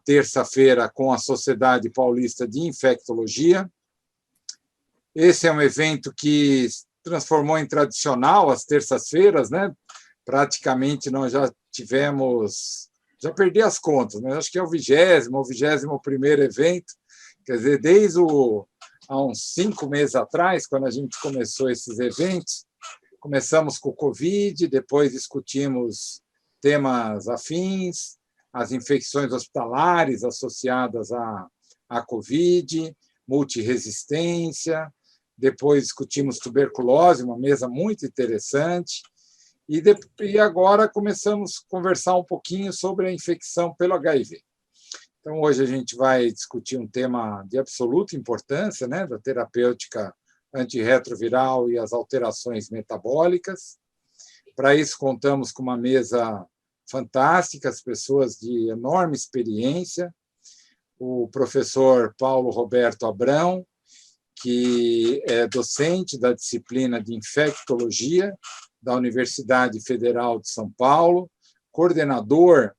terça-feira com a Sociedade Paulista de Infectologia. Esse é um evento que transformou em tradicional as terças-feiras, né? Praticamente nós já tivemos, já perdi as contas, mas acho que é o 21º evento, quer dizer, há uns 5 meses atrás, quando a gente começou esses eventos, começamos com o Covid, depois discutimos temas afins, as infecções hospitalares associadas à Covid, multiresistência, depois discutimos tuberculose, uma mesa muito interessante, e agora começamos a conversar um pouquinho sobre a infecção pelo HIV. Então, hoje a gente vai discutir um tema de absoluta importância, né, da terapêutica antirretroviral e as alterações metabólicas. Para isso, contamos com uma mesa fantástica, as pessoas de enorme experiência, o professor Paulo Roberto Abrão, que é docente da disciplina de infectologia da Universidade Federal de São Paulo, coordenador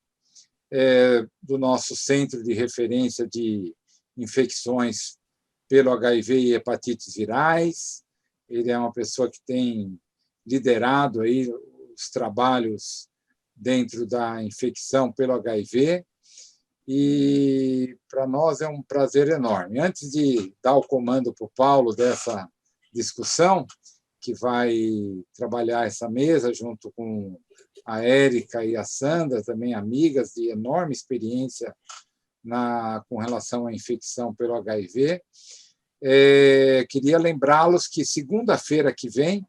do nosso Centro de Referência de Infecções pelo HIV e hepatites virais. Ele é uma pessoa que tem liderado aí os trabalhos dentro da infecção pelo HIV, e para nós é um prazer enorme. Antes de dar o comando para o Paulo dessa discussão, que vai trabalhar essa mesa junto com a Érica e a Sandra, também amigas de enorme experiência com relação à infecção pelo HIV, queria lembrá-los que segunda-feira que vem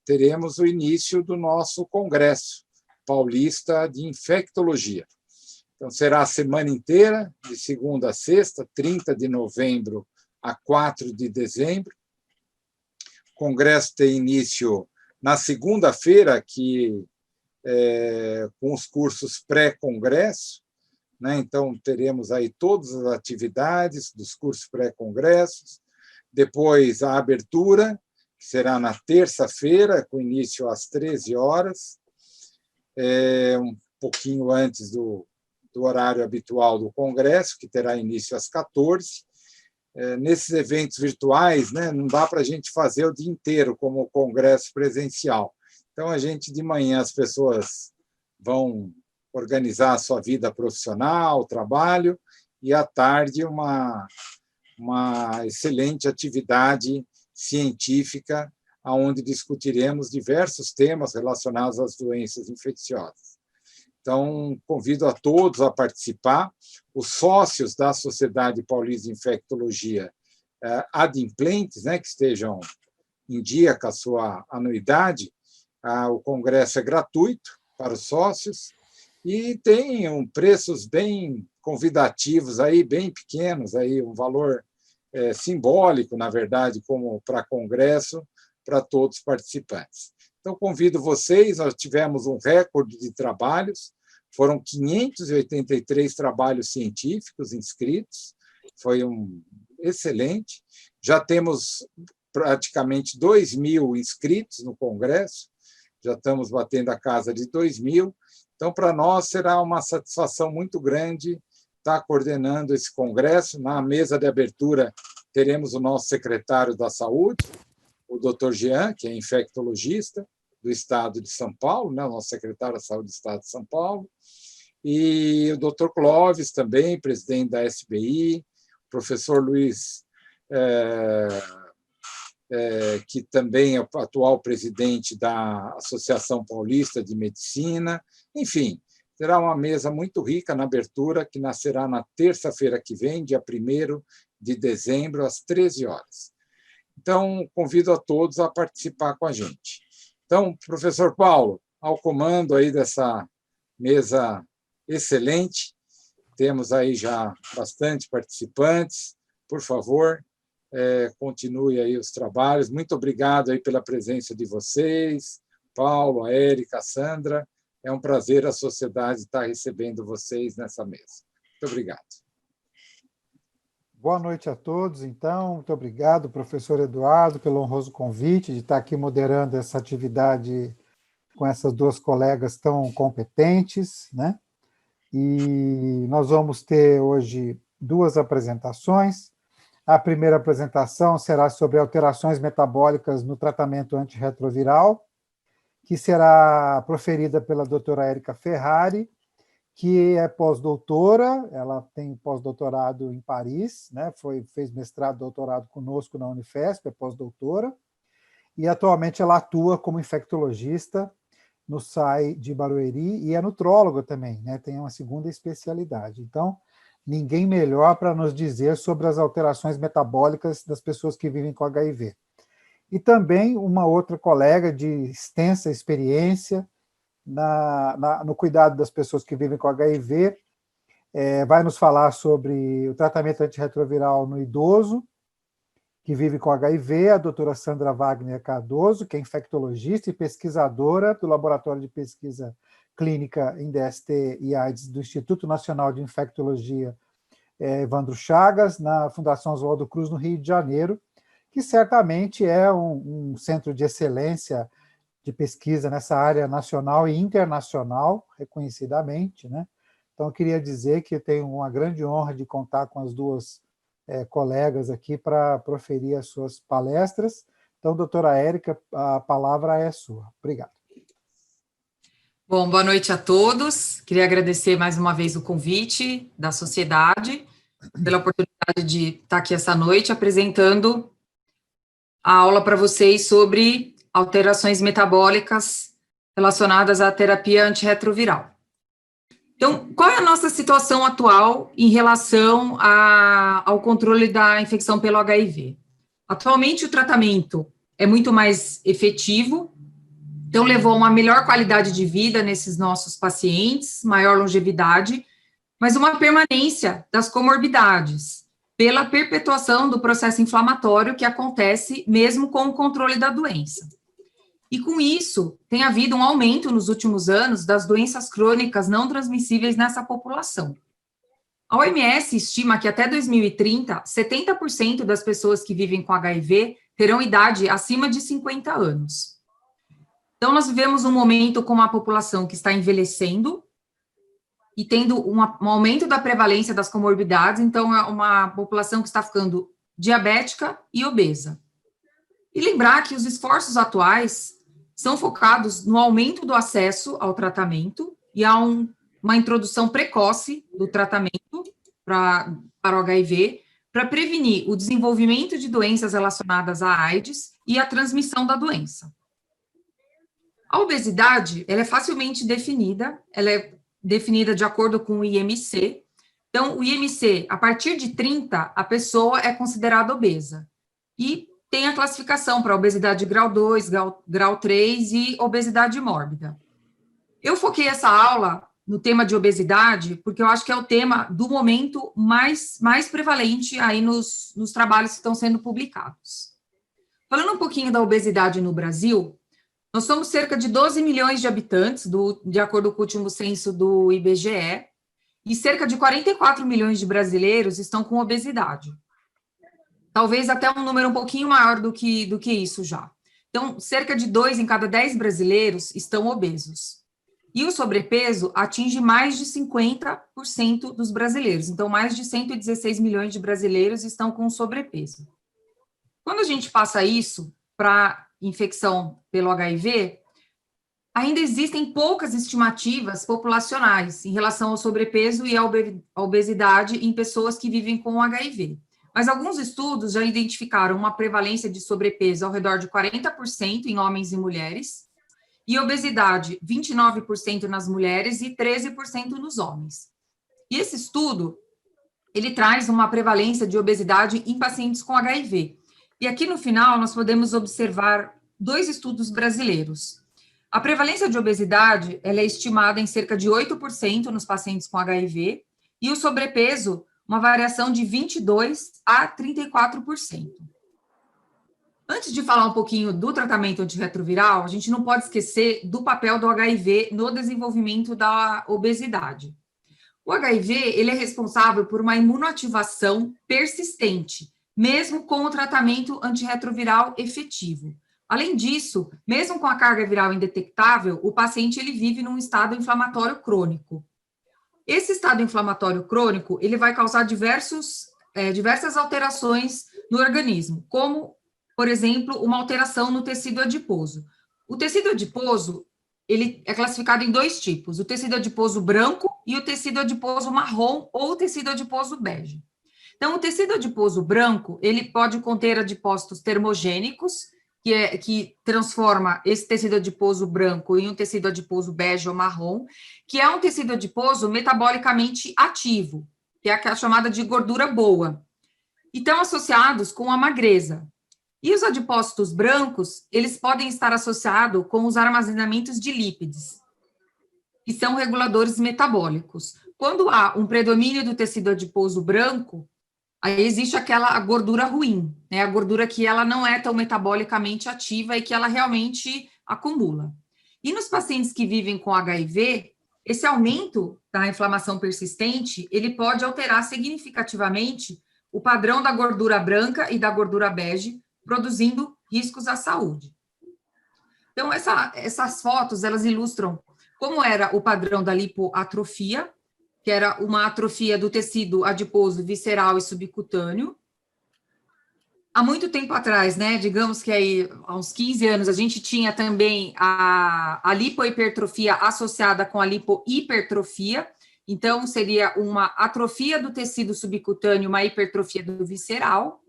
teremos o início do nosso Congresso Paulista de Infectologia. Então, será a semana inteira, de segunda a sexta, 30 de novembro a 4 de dezembro. O congresso tem início na segunda-feira, com os cursos pré-congresso, né? Então, teremos aí todas as atividades dos cursos pré-congressos. Depois, a abertura, que será na terça-feira, com início às 13 horas, um pouquinho antes do horário habitual do congresso, que terá início às 14. Nesses eventos virtuais, né, não dá para a gente fazer o dia inteiro como o congresso presencial. Então, de manhã, as pessoas vão organizar a sua vida profissional, trabalho, e à tarde uma excelente atividade científica, onde discutiremos diversos temas relacionados às doenças infecciosas. Então, convido a todos a participar. Os sócios da Sociedade Paulista de Infectologia adimplentes, né, que estejam em dia com a sua anuidade, o congresso é gratuito para os sócios e tem preços bem convidativos, aí, bem pequenos, aí, um valor simbólico, na verdade, como para congresso, para todos os participantes. Então, convido vocês, nós tivemos um recorde de trabalhos, foram 583 trabalhos científicos inscritos, foi excelente. Já temos praticamente 2.000 inscritos no congresso, já estamos batendo a casa de 2.000. Então, para nós, será uma satisfação muito grande estar coordenando esse congresso. Na mesa de abertura, teremos o nosso secretário da Saúde, o Dr. Jean, que é infectologista do Estado de São Paulo, né, o nosso secretário da Saúde do Estado de São Paulo, e o Dr. Clóvis também, presidente da SBI, o professor Luiz, que também é o atual presidente da Associação Paulista de Medicina. Enfim, será uma mesa muito rica na abertura, que nascerá na terça-feira que vem, dia 1º de dezembro, às 13 horas. Então, convido a todos a participar com a gente. Então, professor Paulo, ao comando aí dessa mesa excelente, temos aí já bastante participantes. Por favor, continue aí os trabalhos. Muito obrigado aí pela presença de vocês, Paulo, a Érica, a Sandra. É um prazer a sociedade estar recebendo vocês nessa mesa. Muito obrigado. Boa noite a todos, então. Muito obrigado, professor Eduardo, pelo honroso convite de estar aqui moderando essa atividade com essas duas colegas tão competentes, né? e nós vamos ter hoje 2 apresentações. A primeira apresentação será sobre alterações metabólicas no tratamento antirretroviral, que será proferida pela doutora Érica Ferrari, que é pós-doutora, ela tem pós-doutorado em Paris, né? Fez mestrado e doutorado conosco na Unifesp, é pós-doutora, e atualmente ela atua como infectologista no SAI de Barueri e é nutróloga também, né? Tem uma segunda especialidade. Então, ninguém melhor para nos dizer sobre as alterações metabólicas das pessoas que vivem com HIV. E também uma outra colega de extensa experiência no cuidado das pessoas que vivem com HIV, vai nos falar sobre o tratamento antirretroviral no idoso que vive com HIV, a doutora Sandra Wagner Cardoso, que é infectologista e pesquisadora do Laboratório de Pesquisa Clínica em DST e AIDS do Instituto Nacional de Infectologia Evandro Chagas, na Fundação Oswaldo Cruz, no Rio de Janeiro, que certamente é um centro de excelência de pesquisa nessa área nacional e internacional, reconhecidamente, né? Então, eu queria dizer que eu tenho uma grande honra de contar com as 2 colegas aqui para proferir as suas palestras. Então, doutora Érica, a palavra é sua. Obrigado. Bom, boa noite a todos. Queria agradecer mais uma vez o convite da sociedade, pela oportunidade de estar aqui essa noite apresentando a aula para vocês sobre alterações metabólicas relacionadas à terapia antirretroviral. Então, qual é a nossa situação atual em relação ao controle da infecção pelo HIV? Atualmente, o tratamento é muito mais efetivo, então levou a uma melhor qualidade de vida nesses nossos pacientes, maior longevidade, mas uma permanência das comorbidades, pela perpetuação do processo inflamatório que acontece mesmo com o controle da doença. E com isso, tem havido um aumento nos últimos anos das doenças crônicas não transmissíveis nessa população. A OMS estima que até 2030, 70% das pessoas que vivem com HIV terão idade acima de 50 anos. Então, nós vivemos um momento com uma população que está envelhecendo e tendo um aumento da prevalência das comorbidades, então é uma população que está ficando diabética e obesa. E lembrar que os esforços atuais são focados no aumento do acesso ao tratamento e a uma introdução precoce do tratamento para o HIV, para prevenir o desenvolvimento de doenças relacionadas à AIDS e a transmissão da doença. A obesidade, ela é facilmente definida, ela é definida de acordo com o IMC. Então, o IMC, a partir de 30, a pessoa é considerada obesa. E tem a classificação para obesidade grau 2, grau 3 e obesidade mórbida. Eu foquei essa aula no tema de obesidade, porque eu acho que é o tema do momento mais prevalente aí nos trabalhos que estão sendo publicados. Falando um pouquinho da obesidade no Brasil, nós somos cerca de 12 milhões de habitantes, de acordo com o último censo do IBGE, e cerca de 44 milhões de brasileiros estão com obesidade. Talvez até um número um pouquinho maior do que isso já. Então, cerca de 2 em cada 10 brasileiros estão obesos. E o sobrepeso atinge mais de 50% dos brasileiros. Então, mais de 116 milhões de brasileiros estão com sobrepeso. Quando a gente passa isso para infecção pelo HIV, ainda existem poucas estimativas populacionais em relação ao sobrepeso e à obesidade em pessoas que vivem com HIV. Mas alguns estudos já identificaram uma prevalência de sobrepeso ao redor de 40% em homens e mulheres, e obesidade 29% nas mulheres e 13% nos homens. E esse estudo, ele traz uma prevalência de obesidade em pacientes com HIV. E aqui no final nós podemos observar 2 estudos brasileiros. A prevalência de obesidade, ela é estimada em cerca de 8% nos pacientes com HIV, e o sobrepeso, uma variação de 22% a 34%. Antes de falar um pouquinho do tratamento antirretroviral, a gente não pode esquecer do papel do HIV no desenvolvimento da obesidade. O HIV, ele é responsável por uma imunoativação persistente, mesmo com o tratamento antirretroviral efetivo. Além disso, mesmo com a carga viral indetectável, o paciente ele vive num estado inflamatório crônico. esse estado inflamatório crônico, ele vai causar diversas alterações no organismo, como, por exemplo, uma alteração no tecido adiposo. O tecido adiposo, ele é classificado em dois tipos, o tecido adiposo branco e o tecido adiposo marrom ou o tecido adiposo bege. Então, o tecido adiposo branco, ele pode conter adipócitos termogênicos, que transforma esse tecido adiposo branco em um tecido adiposo bege ou marrom, que é um tecido adiposo metabolicamente ativo, que é a chamada de gordura boa, e estão associados com a magreza. E os adipócitos brancos, eles podem estar associados com os armazenamentos de lípides, que são reguladores metabólicos. Quando há um predomínio do tecido adiposo branco, aí existe aquela gordura ruim, né? A gordura que ela não é tão metabolicamente ativa e que ela realmente acumula. E nos pacientes que vivem com HIV, esse aumento da inflamação persistente, ele pode alterar significativamente o padrão da gordura branca e da gordura bege, produzindo riscos à saúde. Então, essas fotos, elas ilustram como era o padrão da lipoatrofia, que era uma atrofia do tecido adiposo, visceral e subcutâneo. Há muito tempo atrás, né, digamos que aí, há uns 15 anos, a gente tinha também a lipohipertrofia associada com a lipohipertrofia, então seria uma atrofia do tecido subcutâneo, uma hipertrofia do visceral,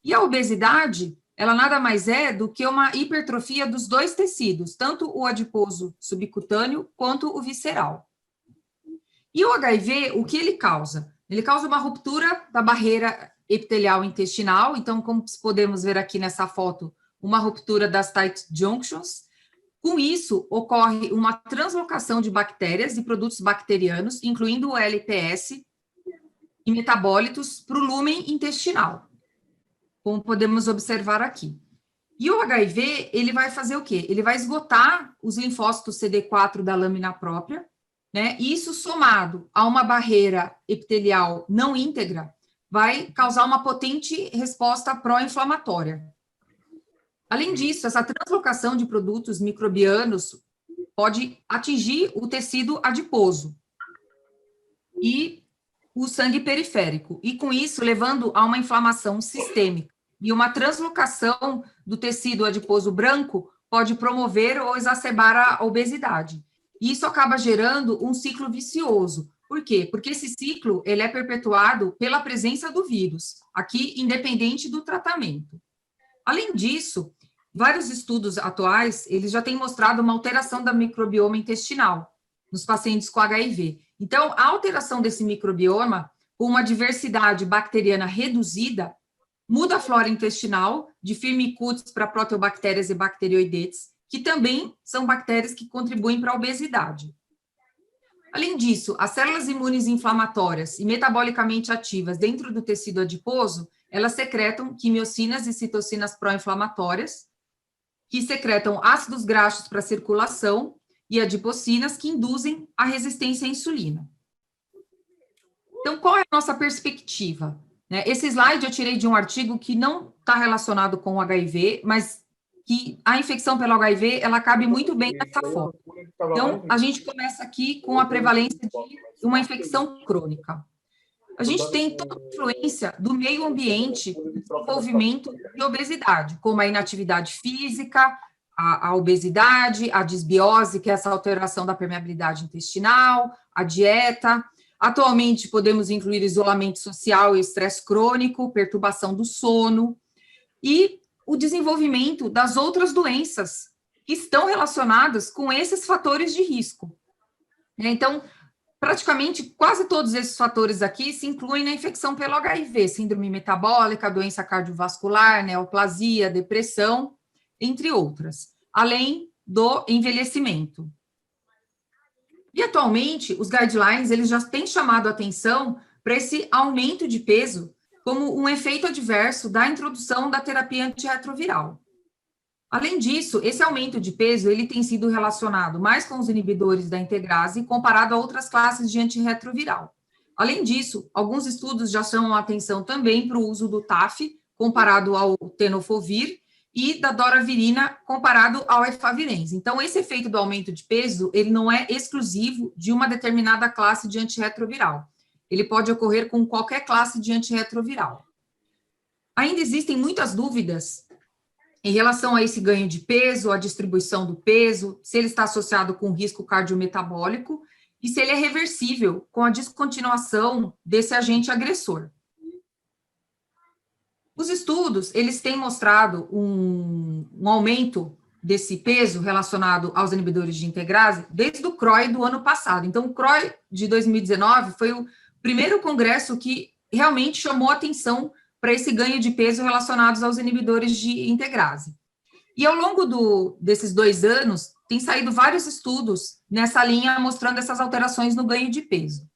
e a obesidade, ela nada mais é do que uma hipertrofia dos dois tecidos, tanto o adiposo subcutâneo quanto o visceral. E o HIV, o que ele causa? Ele causa uma ruptura da barreira epitelial intestinal, então, como podemos ver aqui nessa foto, uma ruptura das tight junctions. Com isso, ocorre uma translocação de bactérias e produtos bacterianos, incluindo o LPS e metabólitos, para o lúmen intestinal, como podemos observar aqui. E o HIV, ele vai fazer o quê? Ele vai esgotar os linfócitos CD4 da lâmina própria, né? E isso somado a uma barreira epitelial não íntegra, vai causar uma potente resposta pró-inflamatória. Além disso, essa translocação de produtos microbianos pode atingir o tecido adiposo e o sangue periférico, e com isso levando a uma inflamação sistêmica. E uma translocação do tecido adiposo branco pode promover ou exacerbar a obesidade. E isso acaba gerando um ciclo vicioso. Por quê? Porque esse ciclo ele é perpetuado pela presença do vírus, aqui independente do tratamento. Além disso, vários estudos atuais, eles já têm mostrado uma alteração da microbioma intestinal nos pacientes com HIV. Então, a alteração desse microbioma, com uma diversidade bacteriana reduzida, muda a flora intestinal de Firmicutes para proteobactérias e bacteroidetes, que também são bactérias que contribuem para a obesidade. Além disso, as células imunes inflamatórias e metabolicamente ativas dentro do tecido adiposo, elas secretam quimiocinas e citocinas pró-inflamatórias, que secretam ácidos graxos para a circulação e adipocinas que induzem a resistência à insulina. Então, qual é a nossa perspectiva? Esse slide eu tirei de um artigo que não está relacionado com o HIV, mas que a infecção pelo HIV, ela cabe muito bem nessa foto. Então, a gente começa aqui com a prevalência de uma infecção crônica. A gente tem toda a influência do meio ambiente, do desenvolvimento de obesidade, como a inatividade física, a obesidade, a disbiose, que é essa alteração da permeabilidade intestinal, a dieta. Atualmente, podemos incluir isolamento social e estresse crônico, perturbação do sono e o desenvolvimento das outras doenças que estão relacionadas com esses fatores de risco. Então, praticamente quase todos esses fatores aqui se incluem na infecção pelo HIV, síndrome metabólica, doença cardiovascular, neoplasia, depressão, entre outras, além do envelhecimento. E atualmente, os guidelines, eles já têm chamado a atenção para esse aumento de peso como um efeito adverso da introdução da terapia antirretroviral. Além disso, esse aumento de peso, ele tem sido relacionado mais com os inibidores da integrase comparado a outras classes de antirretroviral. Além disso, alguns estudos já chamam a atenção também para o uso do TAF comparado ao tenofovir, e da doravirina comparado ao efavirenz. Então, esse efeito do aumento de peso, ele não é exclusivo de uma determinada classe de antirretroviral. Ele pode ocorrer com qualquer classe de antirretroviral. Ainda existem muitas dúvidas em relação a esse ganho de peso, a distribuição do peso, se ele está associado com risco cardiometabólico e se ele é reversível com a descontinuação desse agente agressor. Os estudos, eles têm mostrado um aumento desse peso relacionado aos inibidores de integrase desde o CROI do ano passado. Então, o CROI de 2019 foi o primeiro congresso que realmente chamou atenção para esse ganho de peso relacionados aos inibidores de integrase. E ao longo desses 2 anos, tem saído vários estudos nessa linha mostrando essas alterações no ganho de peso.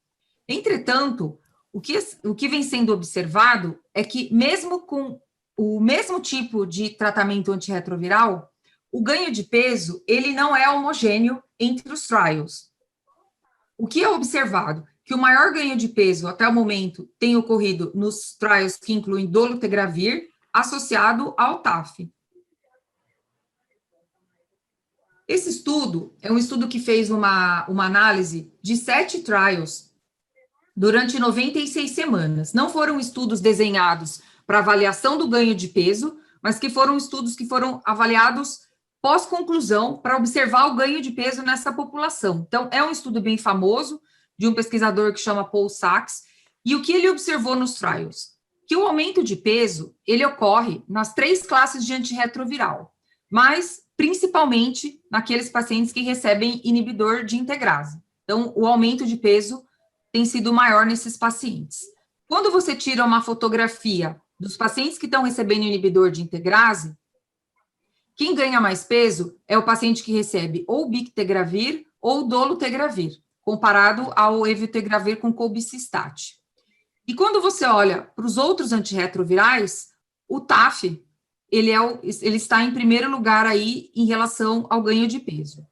Entretanto, o que vem sendo observado é que, mesmo com o mesmo tipo de tratamento antirretroviral, o ganho de peso, ele não é homogêneo entre os trials. O que é observado? Que o maior ganho de peso, até o momento, tem ocorrido nos trials que incluem dolutegravir, associado ao TAF. Esse estudo é um estudo que fez uma análise de 7 trials durante 96 semanas. Não foram estudos desenhados para avaliação do ganho de peso, mas que foram estudos que foram avaliados pós-conclusão para observar o ganho de peso nessa população. Então, é um estudo bem famoso, de um pesquisador que chama Paul Sachs, e o que ele observou nos trials? Que o aumento de peso, ele ocorre nas 3 classes de antirretroviral, mas principalmente naqueles pacientes que recebem inibidor de integrase. Então, o aumento de peso tem sido maior nesses pacientes. Quando você tira uma fotografia dos pacientes que estão recebendo inibidor de integrase, quem ganha mais peso é o paciente que recebe ou bictegravir ou dolutegravir, comparado ao eviltegravir com colbicistat. E quando você olha para os outros antirretrovirais, o TAF, ele está em primeiro lugar aí em relação ao ganho de peso.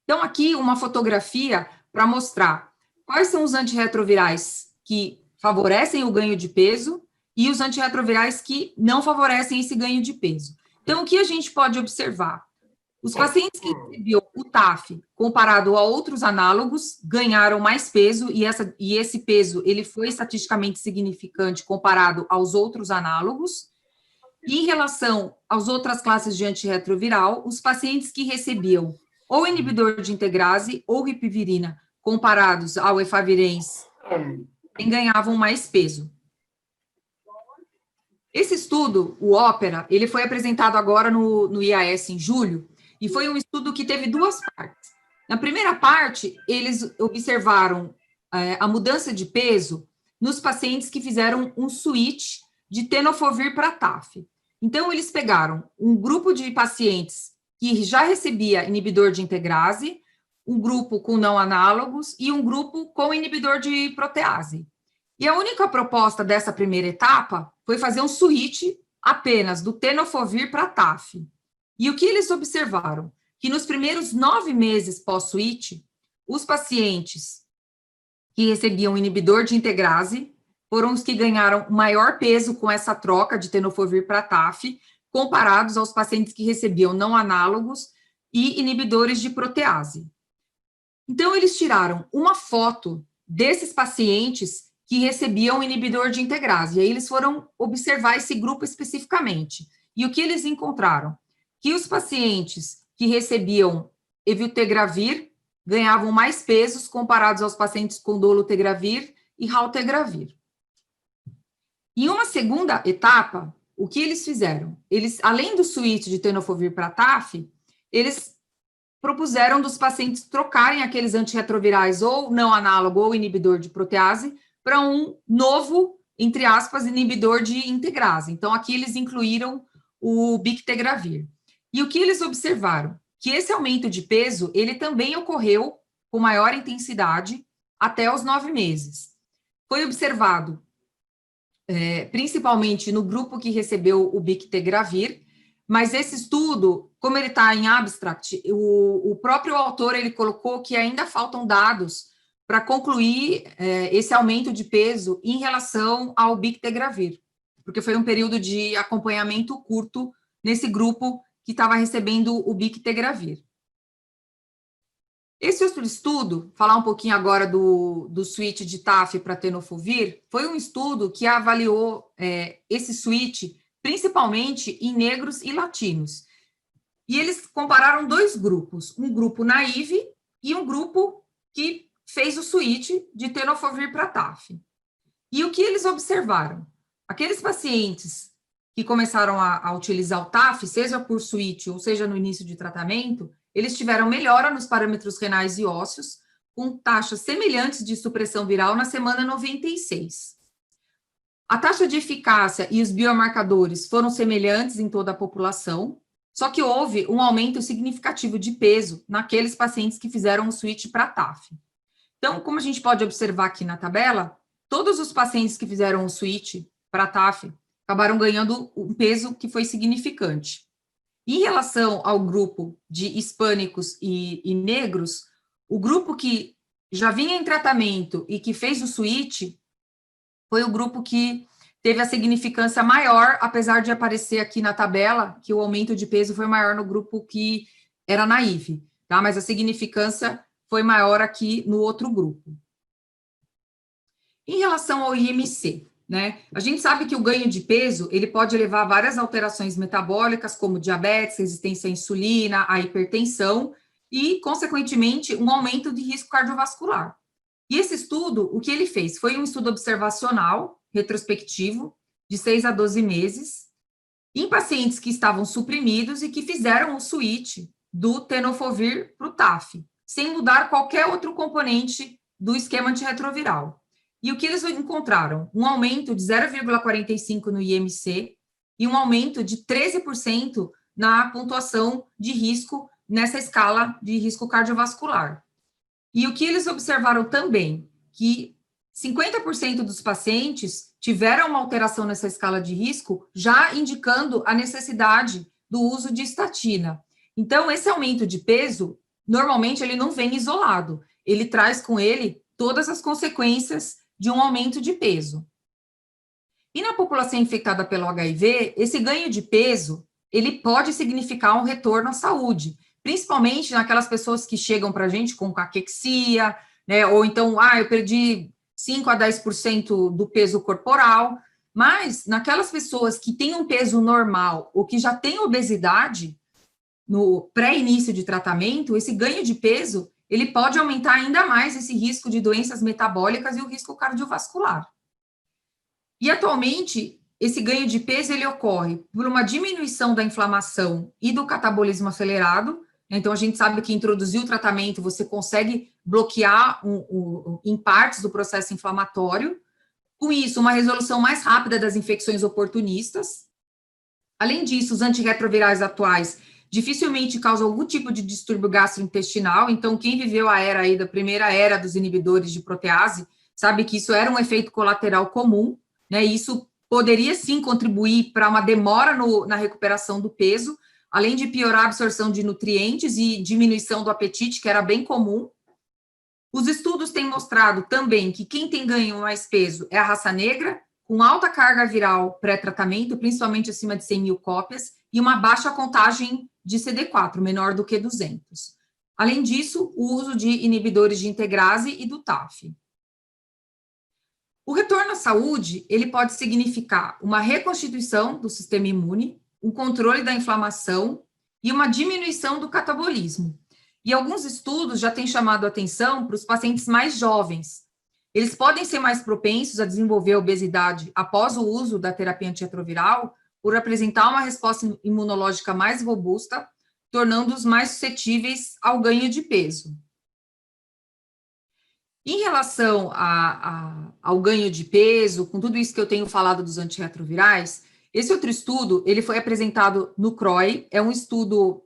Então, aqui uma fotografia para mostrar quais são os antirretrovirais que favorecem o ganho de peso e os antirretrovirais que não favorecem esse ganho de peso. Então, o que a gente pode observar? Os pacientes que recebiam o TAF, comparado a outros análogos, ganharam mais peso, e esse peso ele foi estatisticamente significante comparado aos outros análogos. E em relação às outras classes de antirretroviral, os pacientes que recebiam ou inibidor de integrase ou ripivirina, comparados ao efavirenz, ganhavam mais peso. Esse estudo, o OPERA, ele foi apresentado agora no IAS em julho, e foi um estudo que teve 2 partes. Na primeira parte, eles observaram a mudança de peso nos pacientes que fizeram um switch de tenofovir para TAF. Então, eles pegaram um grupo de pacientes que já recebia inibidor de integrase, um grupo com não análogos e um grupo com inibidor de protease. E a única proposta dessa primeira etapa foi fazer um switch apenas do tenofovir para TAF. E o que eles observaram? Que nos primeiros 9 meses pós-switch, os pacientes que recebiam inibidor de integrase foram os que ganharam maior peso com essa troca de tenofovir para TAF, comparados aos pacientes que recebiam não análogos e inibidores de protease. Então, eles tiraram uma foto desses pacientes que recebiam inibidor de integrase, e aí eles foram observar esse grupo especificamente. E o que eles encontraram? Que os pacientes que recebiam eviltegravir ganhavam mais pesos comparados aos pacientes com dolutegravir e raltegravir. Em uma segunda etapa, o que eles fizeram? Eles, além do switch de tenofovir para TAF, eles propuseram dos pacientes trocarem aqueles antirretrovirais ou não análogo ou inibidor de protease para um novo, entre aspas, inibidor de integrase. Então, aqui eles incluíram o bictegravir. E o que eles observaram? Que esse aumento de peso, ele também ocorreu com maior intensidade até os 9 meses. Foi observado, principalmente no grupo que recebeu o bictegravir, mas esse estudo, como ele está em abstract, o próprio autor, ele colocou que ainda faltam dados para concluir esse aumento de peso em relação ao bictegravir, porque foi um período de acompanhamento curto nesse grupo que estava recebendo o bictegravir. Esse outro estudo, falar um pouquinho agora do switch de TAF para tenofovir, foi um estudo que avaliou esse switch principalmente em negros e latinos. E eles compararam dois grupos, um grupo naive e um grupo que fez o switch de tenofovir para TAF. E o que eles observaram? Aqueles pacientes que começaram a utilizar o TAF, seja por switch ou seja no início de tratamento, eles tiveram melhora nos parâmetros renais e ósseos, com taxas semelhantes de supressão viral na semana 96. A taxa de eficácia e os biomarcadores foram semelhantes em toda a população, só que houve um aumento significativo de peso naqueles pacientes que fizeram o switch para TAF. Então, como a gente pode observar aqui na tabela, todos os pacientes que fizeram o switch para TAF acabaram ganhando um peso que foi significante. Em relação ao grupo de hispânicos e negros, o grupo que já vinha em tratamento e que fez o switch foi o grupo que teve a significância maior, apesar de aparecer aqui na tabela que o aumento de peso foi maior no grupo que era naive, tá? Mas a significância foi maior aqui no outro grupo. Em relação ao IMC, né? A gente sabe que o ganho de peso, ele pode levar a várias alterações metabólicas, como diabetes, resistência à insulina, a hipertensão e, consequentemente, um aumento de risco cardiovascular. E esse estudo, o que ele fez? Foi um estudo observacional, retrospectivo, de 6 a 12 meses, em pacientes que estavam suprimidos e que fizeram o switch do tenofovir para o TAF, sem mudar qualquer outro componente do esquema antirretroviral. E o que eles encontraram? Um aumento de 0,45 no IMC e um aumento de 13% na pontuação de risco nessa escala de risco cardiovascular. E o que eles observaram também? Que 50% dos pacientes tiveram uma alteração nessa escala de risco, já indicando a necessidade do uso de estatina. Então, esse aumento de peso, normalmente, ele não vem isolado. Ele traz com ele todas as consequências de um aumento de peso. E na população infectada pelo HIV, esse ganho de peso, ele pode significar um retorno à saúde, principalmente naquelas pessoas que chegam para a gente com caquexia, né, ou então, eu perdi 5 a 10% do peso corporal, mas naquelas pessoas que têm um peso normal ou que já têm obesidade, no pré-início de tratamento, esse ganho de peso, ele pode aumentar ainda mais esse risco de doenças metabólicas e o risco cardiovascular. E, atualmente, esse ganho de peso, ele ocorre por uma diminuição da inflamação e do catabolismo acelerado. Então, a gente sabe que introduzir o tratamento, você consegue bloquear em partes do processo inflamatório. Com isso, uma resolução mais rápida das infecções oportunistas. Além disso, os antirretrovirais atuais dificilmente causam algum tipo de distúrbio gastrointestinal. Então, quem viveu a era aí da primeira era dos inibidores de protease, sabe que isso era um efeito colateral comum, né? E isso poderia, sim, contribuir para uma demora na recuperação do peso, além de piorar a absorção de nutrientes e diminuição do apetite, que era bem comum. Os estudos têm mostrado também que quem tem ganho mais peso é a raça negra, com alta carga viral pré-tratamento, principalmente acima de 100 mil cópias, e uma baixa contagem de CD4, menor do que 200. Além disso, o uso de inibidores de integrase e do TAF. O retorno à saúde, ele pode significar uma reconstituição do sistema imune, um controle da inflamação e uma diminuição do catabolismo. E alguns estudos já têm chamado a atenção para os pacientes mais jovens. Eles podem ser mais propensos a desenvolver obesidade após o uso da terapia antirretroviral, por apresentar uma resposta imunológica mais robusta, tornando-os mais suscetíveis ao ganho de peso. Em relação ao ganho de peso, com tudo isso que eu tenho falado dos antirretrovirais, esse outro estudo, ele foi apresentado no CROI, é um estudo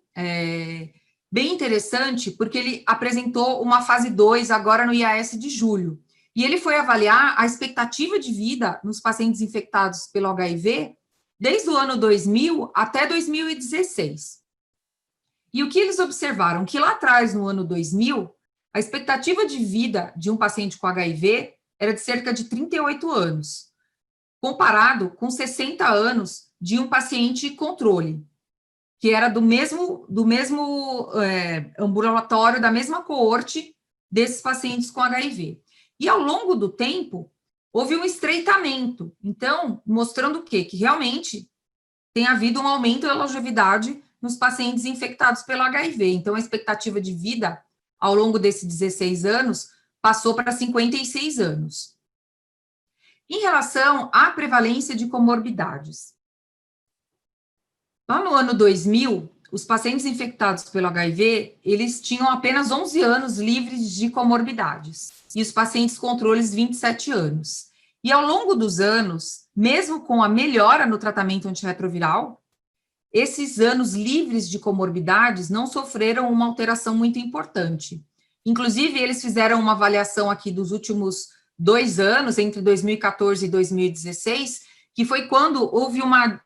bem interessante, porque ele apresentou uma fase 2 agora no IAS de julho, e ele foi avaliar a expectativa de vida nos pacientes infectados pelo HIV desde o ano 2000 até 2016. E o que eles observaram? Que lá atrás, no ano 2000, a expectativa de vida de um paciente com HIV era de cerca de 38 anos, comparado com 60 anos de um paciente controle. que era do mesmo ambulatório, da mesma coorte desses pacientes com HIV. E ao longo do tempo, houve um estreitamento, então, mostrando o quê? Que realmente tem havido um aumento da longevidade nos pacientes infectados pelo HIV. Então, a expectativa de vida ao longo desses 16 anos passou para 56 anos. Em relação à prevalência de comorbidades, lá no ano 2000, os pacientes infectados pelo HIV, eles tinham apenas 11 anos livres de comorbidades, e os pacientes controles 27 anos. E ao longo dos anos, mesmo com a melhora no tratamento antirretroviral, esses anos livres de comorbidades não sofreram uma alteração muito importante. Inclusive, eles fizeram uma avaliação aqui dos últimos 2 anos, entre 2014 e 2016, que foi quando houve uma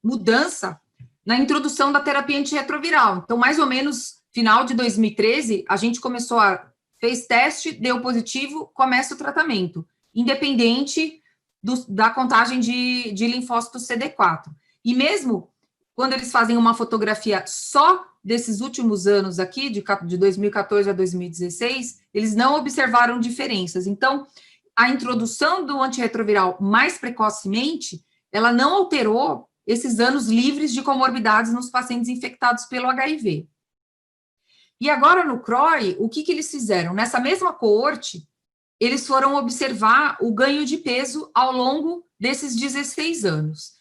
mudança na introdução da terapia antirretroviral. Então, mais ou menos, final de 2013, a gente fez teste, deu positivo, começa o tratamento, independente da contagem de linfócitos CD4. E mesmo quando eles fazem uma fotografia só desses últimos anos aqui, de 2014 a 2016, eles não observaram diferenças. Então, a introdução do antirretroviral mais precocemente, ela não alterou esses anos livres de comorbidades nos pacientes infectados pelo HIV. E agora, no CROI, o que eles fizeram? Nessa mesma coorte, eles foram observar o ganho de peso ao longo desses 16 anos.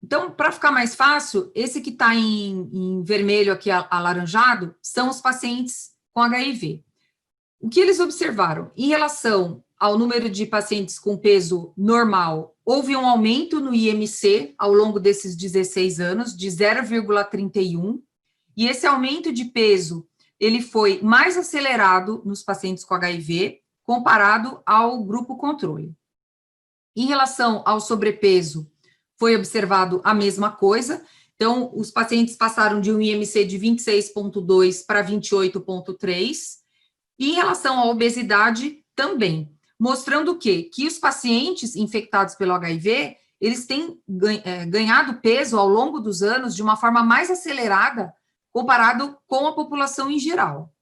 Então, para ficar mais fácil, esse que está em vermelho aqui, alaranjado, são os pacientes com HIV. O que eles observaram? Em relação ao número de pacientes com peso normal, houve um aumento no IMC ao longo desses 16 anos, de 0,31, e esse aumento de peso, ele foi mais acelerado nos pacientes com HIV, comparado ao grupo controle. Em relação ao sobrepeso, foi observado a mesma coisa, então, os pacientes passaram de um IMC de 26,2 para 28,3, e em relação à obesidade, também, mostrando o quê? Que os pacientes infectados pelo HIV, eles têm ganhado peso ao longo dos anos de uma forma mais acelerada, comparado com a população em geral.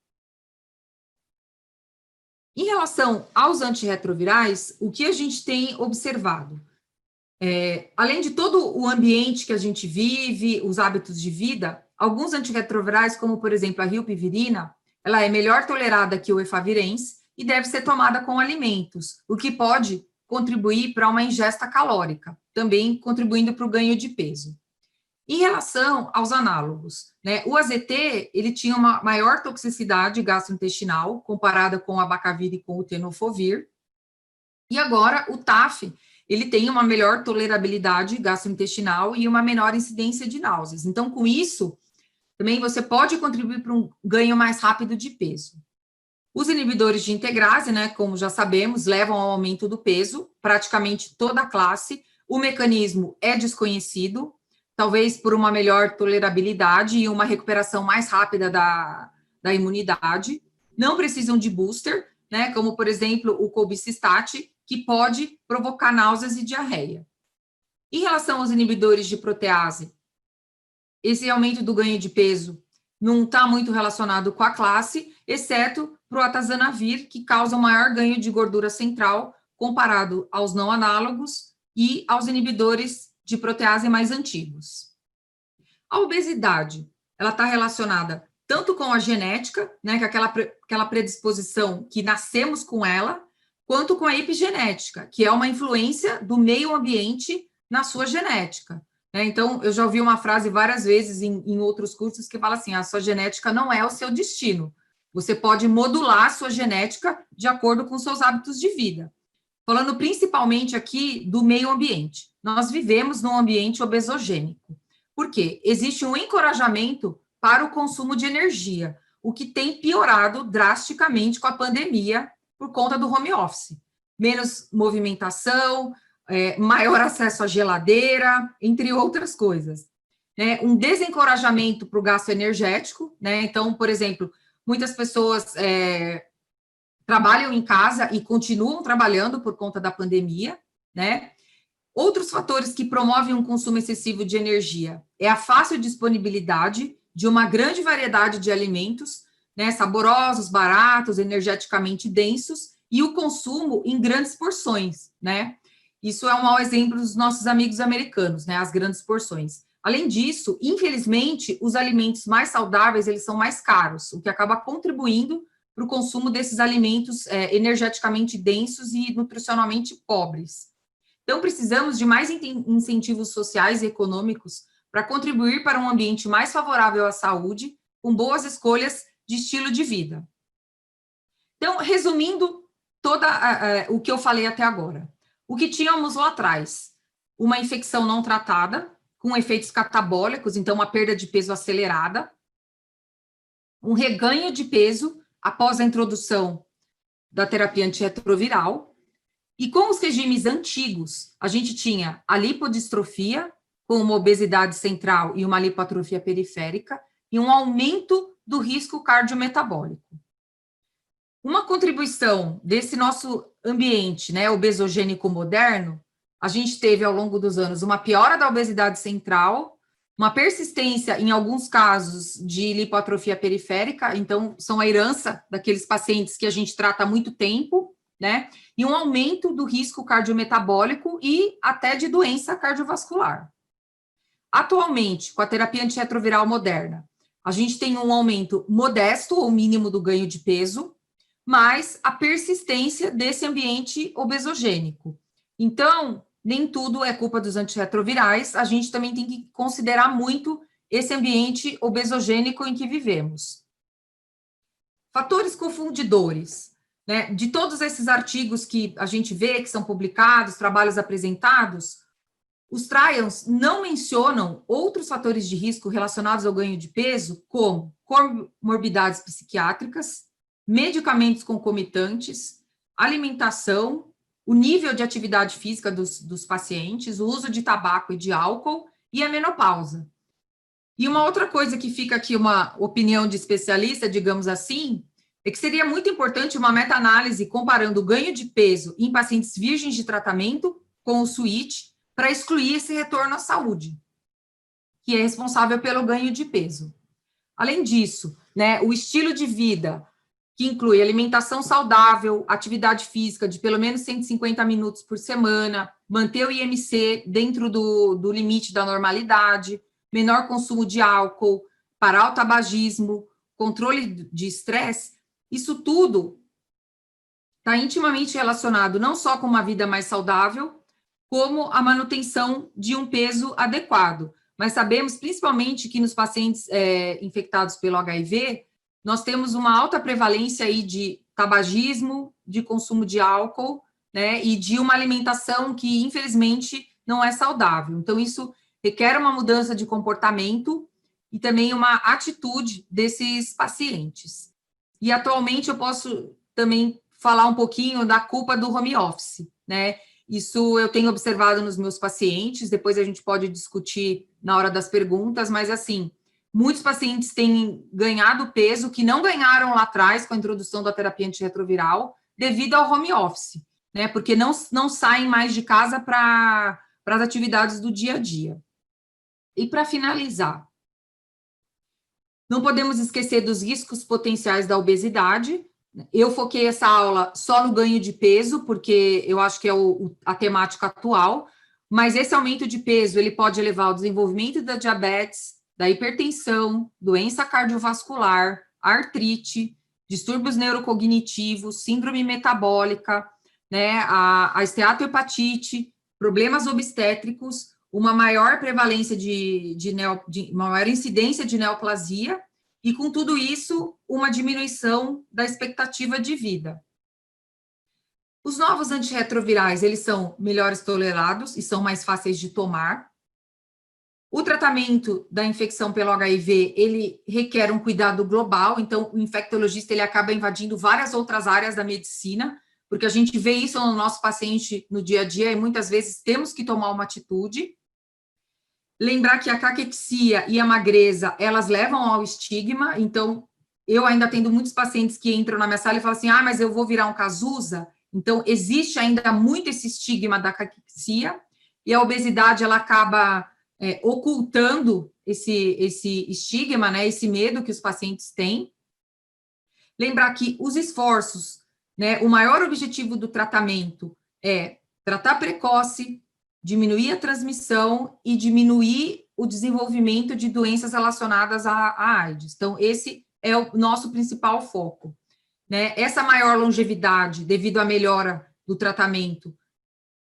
Em relação aos antirretrovirais, o que a gente tem observado? Além de todo o ambiente que a gente vive, os hábitos de vida, alguns antirretrovirais, como, por exemplo, a rilpivirina, ela é melhor tolerada que o efavirenz e deve ser tomada com alimentos, o que pode contribuir para uma ingesta calórica, também contribuindo para o ganho de peso. Em relação aos análogos, né, o AZT, ele tinha uma maior toxicidade gastrointestinal, comparada com o abacavir e com o tenofovir, e agora o TAF, ele tem uma melhor tolerabilidade gastrointestinal e uma menor incidência de náuseas. Então, com isso, também você pode contribuir para um ganho mais rápido de peso. Os inibidores de integrase, né, como já sabemos, levam ao aumento do peso, praticamente toda a classe. O mecanismo é desconhecido, talvez por uma melhor tolerabilidade e uma recuperação mais rápida da imunidade. Não precisam de booster, né, como, por exemplo, o cobicistat, que pode provocar náuseas e diarreia. Em relação aos inibidores de protease, esse aumento do ganho de peso não está muito relacionado com a classe, exceto para o atazanavir, que causa um maior ganho de gordura central comparado aos não análogos e aos inibidores de protease mais antigos. A obesidade, ela está relacionada tanto com a genética, né, que é aquela predisposição que nascemos com ela, quanto com a epigenética, que é uma influência do meio ambiente na sua genética. Então, eu já ouvi uma frase várias vezes em outros cursos que fala assim, a sua genética não é o seu destino. Você pode modular a sua genética de acordo com seus hábitos de vida. Falando principalmente aqui do meio ambiente. Nós vivemos num ambiente obesogênico. Por quê? Existe um encorajamento para o consumo de energia, o que tem piorado drasticamente com a pandemia por conta do home office. Menos movimentação, maior acesso à geladeira, entre outras coisas. Um desencorajamento para o gasto energético, né? Então, por exemplo, muitas pessoas trabalham em casa e continuam trabalhando por conta da pandemia, né? Outros fatores que promovem um consumo excessivo de energia é a fácil disponibilidade de uma grande variedade de alimentos, né, saborosos, baratos, energeticamente densos, e o consumo em grandes porções, né? Isso é um mau exemplo dos nossos amigos americanos, né, as grandes porções. Além disso, infelizmente, os alimentos mais saudáveis, eles são mais caros, o que acaba contribuindo para o consumo desses alimentos energeticamente densos e nutricionalmente pobres. Então, precisamos de mais incentivos sociais e econômicos para contribuir para um ambiente mais favorável à saúde, com boas escolhas de estilo de vida. Então, resumindo o que eu falei até agora. O que tínhamos lá atrás? Uma infecção não tratada, com efeitos catabólicos, então uma perda de peso acelerada, um reganho de peso após a introdução da terapia antirretroviral, e com os regimes antigos, a gente tinha a lipodistrofia, com uma obesidade central e uma lipoatrofia periférica, e um aumento do risco cardiometabólico. Uma contribuição desse nosso ambiente, né, obesogênico moderno, a gente teve ao longo dos anos uma piora da obesidade central, uma persistência, em alguns casos, de lipoatrofia periférica, então são a herança daqueles pacientes que a gente trata há muito tempo, né, e um aumento do risco cardiometabólico e até de doença cardiovascular. Atualmente, com a terapia antirretroviral moderna, a gente tem um aumento modesto ou mínimo do ganho de peso, mas a persistência desse ambiente obesogênico. Então, nem tudo é culpa dos antirretrovirais, a gente também tem que considerar muito esse ambiente obesogênico em que vivemos. Fatores confundidores, né? De todos esses artigos que a gente vê, que são publicados, trabalhos apresentados, os trials não mencionam outros fatores de risco relacionados ao ganho de peso, como comorbidades psiquiátricas, medicamentos concomitantes, alimentação, o nível de atividade física dos pacientes, o uso de tabaco e de álcool e a menopausa. E uma outra coisa que fica aqui, uma opinião de especialista, digamos assim, é que seria muito importante uma meta-análise comparando o ganho de peso em pacientes virgens de tratamento com o switch para excluir esse retorno à saúde, que é responsável pelo ganho de peso. Além disso, né, o estilo de vida, que inclui alimentação saudável, atividade física de pelo menos 150 minutos por semana, manter o IMC dentro do limite da normalidade, menor consumo de álcool, parar o tabagismo, controle de estresse, isso tudo está intimamente relacionado não só com uma vida mais saudável, como a manutenção de um peso adequado. Mas sabemos, principalmente, que nos pacientes infectados pelo HIV, nós temos uma alta prevalência aí de tabagismo, de consumo de álcool, né, e de uma alimentação que, infelizmente, não é saudável. Então, isso requer uma mudança de comportamento e também uma atitude desses pacientes. E, atualmente, eu posso também falar um pouquinho da culpa do home office, né? Isso eu tenho observado nos meus pacientes, depois a gente pode discutir na hora das perguntas, mas, assim, muitos pacientes têm ganhado peso que não ganharam lá atrás com a introdução da terapia antirretroviral devido ao home office, né? Porque não saem mais de casa para as atividades do dia a dia. E para finalizar, não podemos esquecer dos riscos potenciais da obesidade. Eu foquei essa aula só no ganho de peso, porque eu acho que é a temática atual, mas esse aumento de peso ele pode levar ao desenvolvimento da diabetes, da hipertensão, doença cardiovascular, artrite, distúrbios neurocognitivos, síndrome metabólica, né, a esteatohepatite, problemas obstétricos, uma maior prevalência uma maior incidência de neoplasia, e com tudo isso, uma diminuição da expectativa de vida. Os novos antirretrovirais, eles são melhores tolerados e são mais fáceis de tomar. O tratamento da infecção pelo HIV, ele requer um cuidado global, então o infectologista ele acaba invadindo várias outras áreas da medicina, porque a gente vê isso no nosso paciente no dia a dia e muitas vezes temos que tomar uma atitude. Lembrar que a caquexia e a magreza, elas levam ao estigma, então eu ainda atendo muitos pacientes que entram na minha sala e falam assim, mas eu vou virar um Cazuza, então existe ainda muito esse estigma da caquexia, e a obesidade ela acaba ocultando esse estigma, né, esse medo que os pacientes têm. Lembrar que os esforços, né, o maior objetivo do tratamento é tratar precoce, diminuir a transmissão e diminuir o desenvolvimento de doenças relacionadas à AIDS. Então, esse é o nosso principal foco, né? Essa maior longevidade, devido à melhora do tratamento,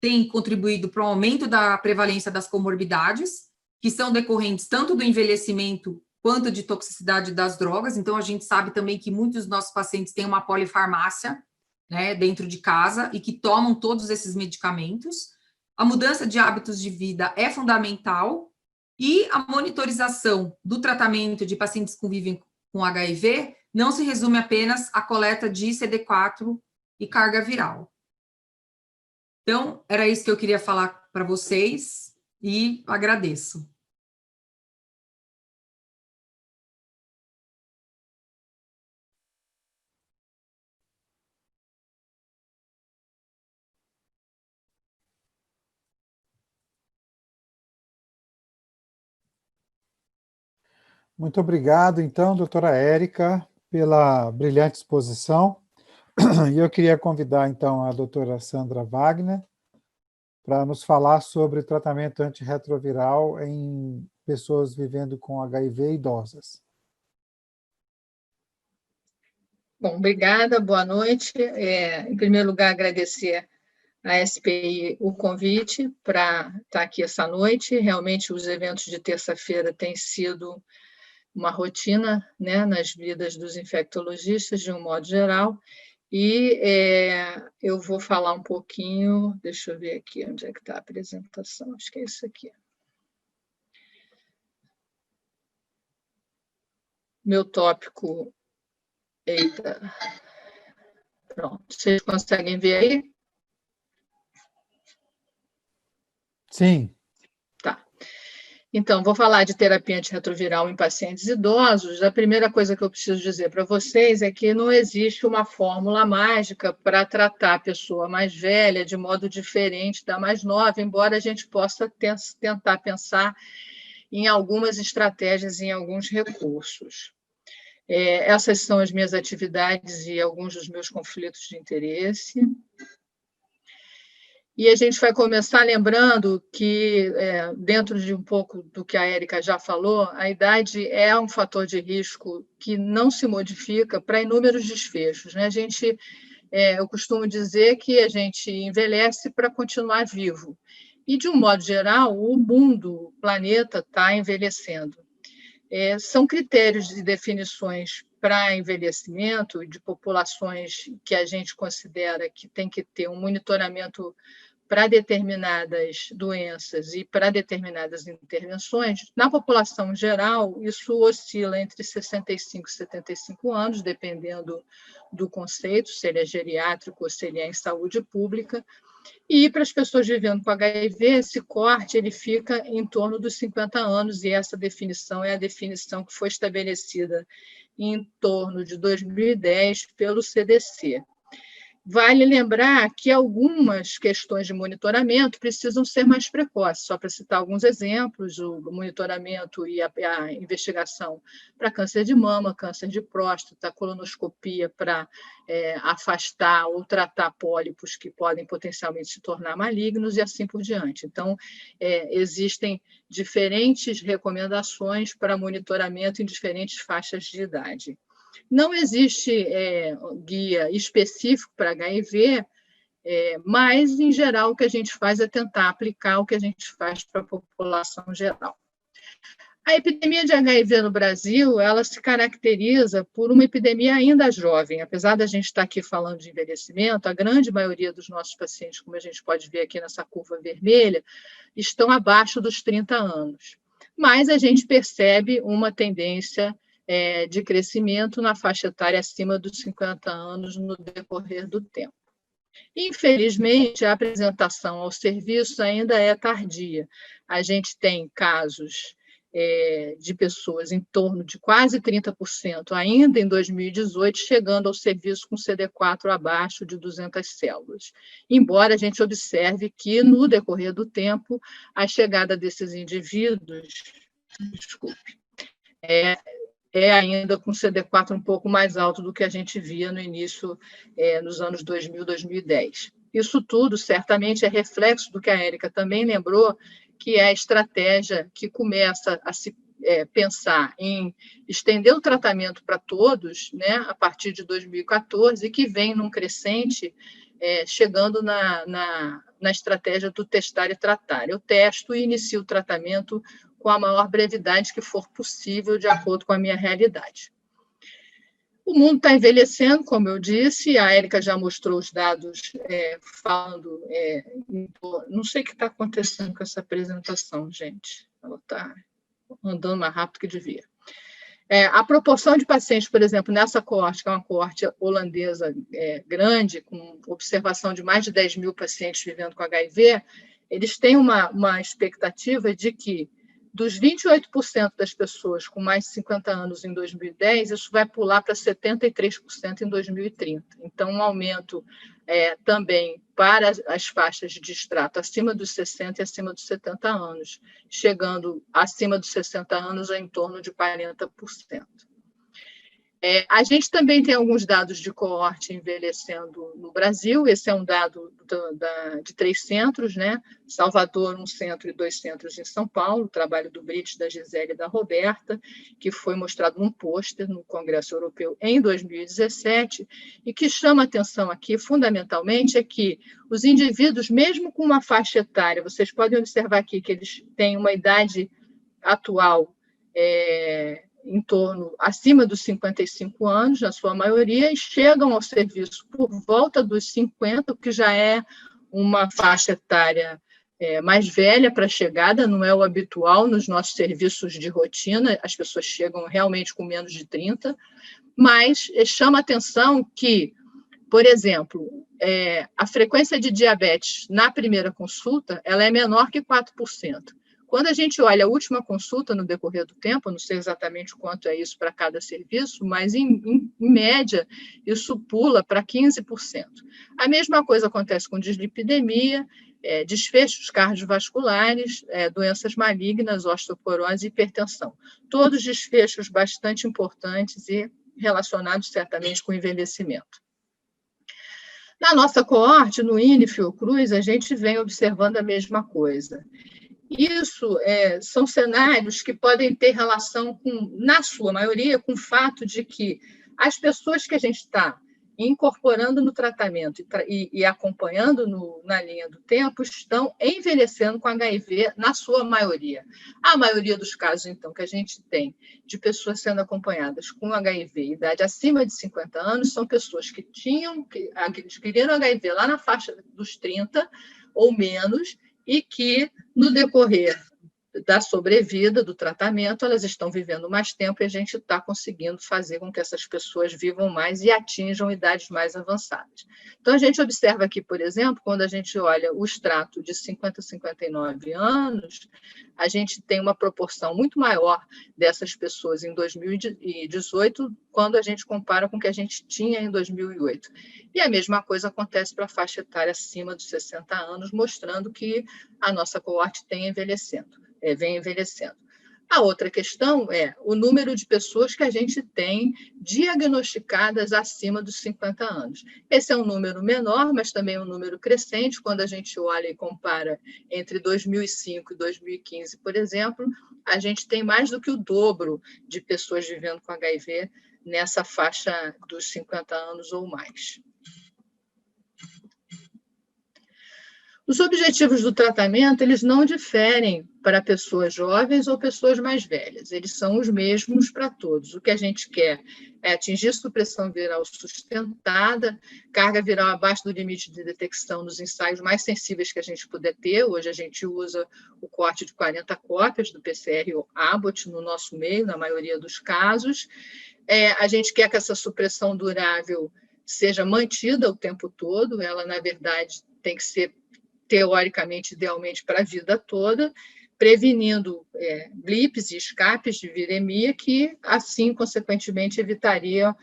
tem contribuído para o aumento da prevalência das comorbidades, que são decorrentes tanto do envelhecimento quanto de toxicidade das drogas. Então, a gente sabe também que muitos dos nossos pacientes têm uma polifarmácia, né, dentro de casa e que tomam todos esses medicamentos. A mudança de hábitos de vida é fundamental e a monitorização do tratamento de pacientes que convivem com HIV não se resume apenas à coleta de CD4 e carga viral. Então, era isso que eu queria falar para vocês e agradeço. Muito obrigado, então, doutora Érica, pela brilhante exposição. E eu queria convidar, então, a doutora Sandra Wagner para nos falar sobre o tratamento antirretroviral em pessoas vivendo com HIV idosas. Bom, obrigada, boa noite. Em primeiro lugar, agradecer à SPI o convite para estar aqui essa noite. Realmente, os eventos de terça-feira têm sido uma rotina, né, nas vidas dos infectologistas, de um modo geral, e eu vou falar um pouquinho, deixa eu ver aqui onde é que está a apresentação, acho que é isso aqui. Meu tópico, eita, pronto, vocês conseguem ver aí? Sim. Tá. Então, vou falar de terapia antirretroviral em pacientes idosos. A primeira coisa que eu preciso dizer para vocês é que não existe uma fórmula mágica para tratar a pessoa mais velha de modo diferente da mais nova, embora a gente possa tentar pensar em algumas estratégias, em alguns recursos. Essas são as minhas atividades e alguns dos meus conflitos de interesse. E a gente vai começar lembrando que, dentro de um pouco do que a Érica já falou, a idade é um fator de risco que não se modifica para inúmeros desfechos, né? Eu costumo dizer que a gente envelhece para continuar vivo. E, de um modo geral, o mundo, o planeta, está envelhecendo. São critérios e definições para envelhecimento de populações que a gente considera que tem que ter um monitoramento para determinadas doenças e para determinadas intervenções. Na população geral, isso oscila entre 65 e 75 anos, dependendo do conceito, se ele é geriátrico ou se ele é em saúde pública. E para as pessoas vivendo com HIV, esse corte ele fica em torno dos 50 anos, e essa definição é a definição que foi estabelecida em torno de 2010 pelo CDC. Vale lembrar que algumas questões de monitoramento precisam ser mais precoces. Só para citar alguns exemplos, o monitoramento e a investigação para câncer de mama, câncer de próstata, colonoscopia para afastar ou tratar pólipos que podem potencialmente se tornar malignos e assim por diante. Então, existem diferentes recomendações para monitoramento em diferentes faixas de idade. Não existe guia específico para HIV, mas, em geral, o que a gente faz é tentar aplicar o que a gente faz para a população geral. A epidemia de HIV no Brasil, ela se caracteriza por uma epidemia ainda jovem. Apesar da gente estar aqui falando de envelhecimento, a grande maioria dos nossos pacientes, como a gente pode ver aqui nessa curva vermelha, estão abaixo dos 30 anos. Mas a gente percebe uma tendência de crescimento na faixa etária acima dos 50 anos no decorrer do tempo. Infelizmente, a apresentação ao serviço ainda é tardia. A gente tem casos de pessoas, em torno de quase 30%, ainda em 2018, chegando ao serviço com CD4 abaixo de 200 células. Embora a gente observe que, no decorrer do tempo, a chegada desses indivíduos, é ainda com CD4 um pouco mais alto do que a gente via no início, nos anos 2000, 2010. Isso tudo, certamente, é reflexo do que a Érica também lembrou, que é a estratégia que começa a se pensar em estender o tratamento para todos, né, a partir de 2014, e que vem num crescente, chegando na estratégia do testar e tratar. Eu testo e inicio o tratamento com a maior brevidade que for possível, de acordo com a minha realidade. O mundo está envelhecendo, como eu disse, a Érica já mostrou os dados falando. Não sei o que está acontecendo com essa apresentação, gente. Ela está andando mais rápido que devia. A proporção de pacientes, por exemplo, nessa coorte, que é uma coorte holandesa grande, com observação de mais de 10 mil pacientes vivendo com HIV, eles têm uma expectativa de que, dos 28% das pessoas com mais de 50 anos em 2010, isso vai pular para 73% em 2030. Então, um aumento também para as faixas de extrato acima dos 60 e acima dos 70 anos, chegando acima dos 60 anos a em torno de 40%. A gente também tem alguns dados de coorte envelhecendo no Brasil. Esse é um dado de 3 centros, né? Salvador, 1 centro e 2 centros em São Paulo, o trabalho do Brits, da Gisele e da Roberta, que foi mostrado num pôster no Congresso Europeu em 2017, e que chama atenção aqui, fundamentalmente, é que os indivíduos, mesmo com uma faixa etária, vocês podem observar aqui que eles têm uma idade atual em torno, acima dos 55 anos, na sua maioria, e chegam ao serviço por volta dos 50, o que já é uma faixa etária mais velha para a chegada, não é o habitual nos nossos serviços de rotina, as pessoas chegam realmente com menos de 30, mas chama atenção que, por exemplo, a frequência de diabetes na primeira consulta ela é menor que 4%. Quando a gente olha a última consulta no decorrer do tempo, eu não sei exatamente quanto é isso para cada serviço, mas, em média, isso pula para 15%. A mesma coisa acontece com dislipidemia, desfechos cardiovasculares, doenças malignas, osteoporose e hipertensão. Todos desfechos bastante importantes e relacionados, certamente, com o envelhecimento. Na nossa coorte, no INE Fiocruz, a gente vem observando a mesma coisa. Isso são cenários que podem ter relação, na sua maioria, com o fato de que as pessoas que a gente está incorporando no tratamento e acompanhando na linha do tempo estão envelhecendo com HIV na sua maioria. A maioria dos casos, então, que a gente tem de pessoas sendo acompanhadas com HIV, idade acima de 50 anos, são pessoas que adquiriram HIV lá na faixa dos 30 ou menos, e que, no decorrer da sobrevida, do tratamento, elas estão vivendo mais tempo e a gente está conseguindo fazer com que essas pessoas vivam mais e atinjam idades mais avançadas. Então, a gente observa aqui, por exemplo, quando a gente olha o extrato de 50 a 59 anos, a gente tem uma proporção muito maior dessas pessoas em 2018, quando a gente compara com o que a gente tinha em 2008. E a mesma coisa acontece para a faixa etária acima dos 60 anos, mostrando que a nossa coorte vem envelhecendo. A outra questão é o número de pessoas que a gente tem diagnosticadas acima dos 50 anos. Esse é um número menor, mas também um número crescente. Quando a gente olha e compara entre 2005 e 2015, por exemplo, a gente tem mais do que o dobro de pessoas vivendo com HIV nessa faixa dos 50 anos ou mais. Os objetivos do tratamento, eles não diferem para pessoas jovens ou pessoas mais velhas, eles são os mesmos para todos. O que a gente quer é atingir supressão viral sustentada, carga viral abaixo do limite de detecção nos ensaios mais sensíveis que a gente puder ter. Hoje a gente usa o corte de 40 cópias do PCR ou Abbott no nosso meio, na maioria dos casos. A gente quer que essa supressão durável seja mantida o tempo todo, ela, na verdade, tem que ser teoricamente, idealmente, para a vida toda, prevenindo blips e escapes de viremia que, assim, consequentemente, evitariam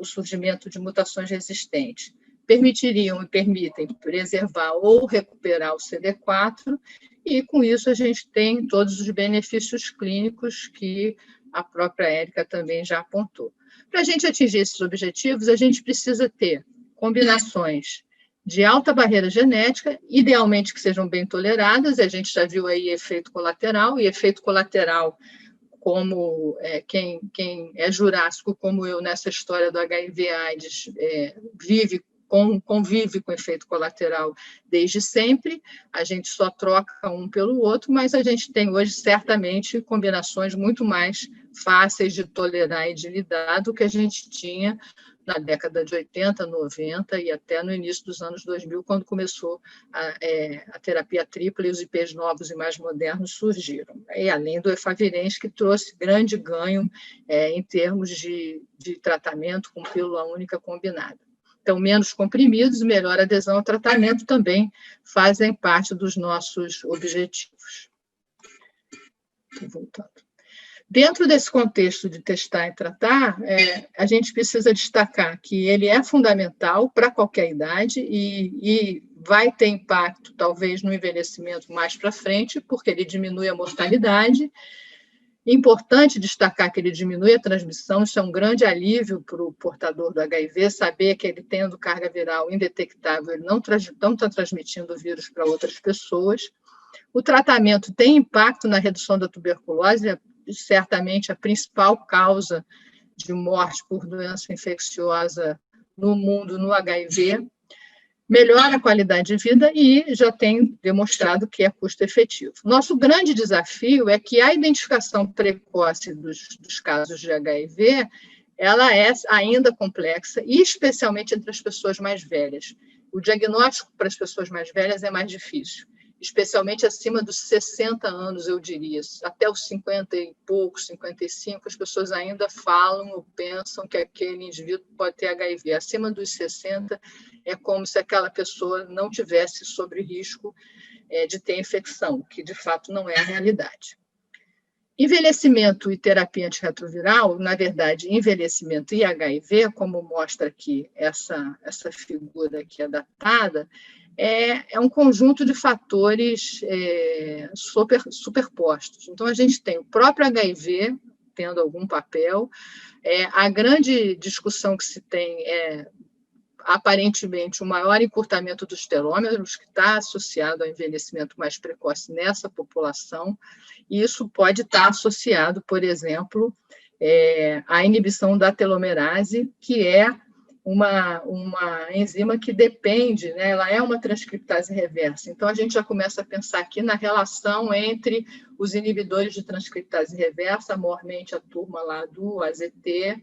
o surgimento de mutações resistentes. Permitiriam e permitem preservar ou recuperar o CD4, e, com isso, a gente tem todos os benefícios clínicos que a própria Érica também já apontou. Para a gente atingir esses objetivos, a gente precisa ter combinações de alta barreira genética, idealmente que sejam bem toleradas, a gente já viu aí efeito colateral, e efeito colateral, como quem é jurássico, como eu, nessa história do HIV/AIDS, convive com efeito colateral desde sempre, a gente só troca um pelo outro, mas a gente tem hoje, certamente, combinações muito mais fáceis de tolerar e de lidar do que a gente tinha na década de 80, 90 e até no início dos anos 2000, quando começou a terapia tripla e os IPs novos e mais modernos surgiram. E além do efavirenz, que trouxe grande ganho em termos de tratamento com pílula única combinada. Então, menos comprimidos, melhor adesão ao tratamento também fazem parte dos nossos objetivos. Estou voltando. Dentro desse contexto de testar e tratar, a gente precisa destacar que ele é fundamental para qualquer idade e vai ter impacto, talvez, no envelhecimento mais para frente, porque ele diminui a mortalidade. Importante destacar que ele diminui a transmissão, isso é um grande alívio para o portador do HIV, saber que ele, tendo carga viral indetectável, ele não está transmitindo o vírus para outras pessoas. O tratamento tem impacto na redução da tuberculose, certamente a principal causa de morte por doença infecciosa no mundo, no HIV, melhora a qualidade de vida e já tem demonstrado que é custo efetivo. Nosso grande desafio é que a identificação precoce dos casos de HIV, ela é ainda complexa, e especialmente entre as pessoas mais velhas. O diagnóstico para as pessoas mais velhas é mais difícil, especialmente acima dos 60 anos, eu diria. Até os 50 e poucos, 55, as pessoas ainda falam ou pensam que aquele indivíduo pode ter HIV. Acima dos 60, é como se aquela pessoa não tivesse sob risco de ter infecção, que de fato não é a realidade. Envelhecimento e terapia antirretroviral, na verdade, envelhecimento e HIV, como mostra aqui essa figura que é datada, é um conjunto de fatores superpostos. Então, a gente tem o próprio HIV tendo algum papel, a grande discussão que se tem aparentemente, o maior encurtamento dos telômeros, que está associado ao envelhecimento mais precoce nessa população, e isso pode estar associado, por exemplo, à inibição da telomerase, que é uma enzima que depende, né, ela é uma transcriptase reversa. Então, a gente já começa a pensar aqui na relação entre os inibidores de transcriptase reversa, maiormente a turma lá do AZT,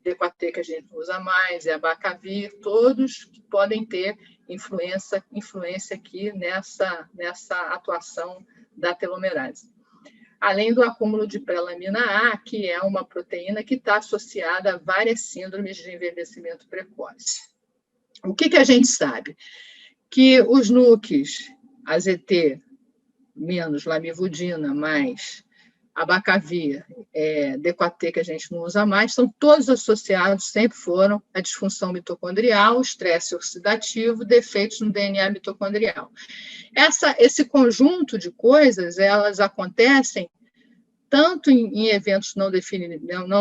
D4T, que a gente usa mais, e abacavir, todos que podem ter influência aqui nessa atuação da telomerase. Além do acúmulo de prelamina A, que é uma proteína que está associada a várias síndromes de envelhecimento precoce. O que a gente sabe? Que os NUCs, AZT, menos lamivudina, mais abacavir, D4T, que a gente não usa mais, são todos associados, sempre foram, à disfunção mitocondrial, estresse oxidativo, defeitos no DNA mitocondrial. Esse conjunto de coisas, elas acontecem tanto em eventos não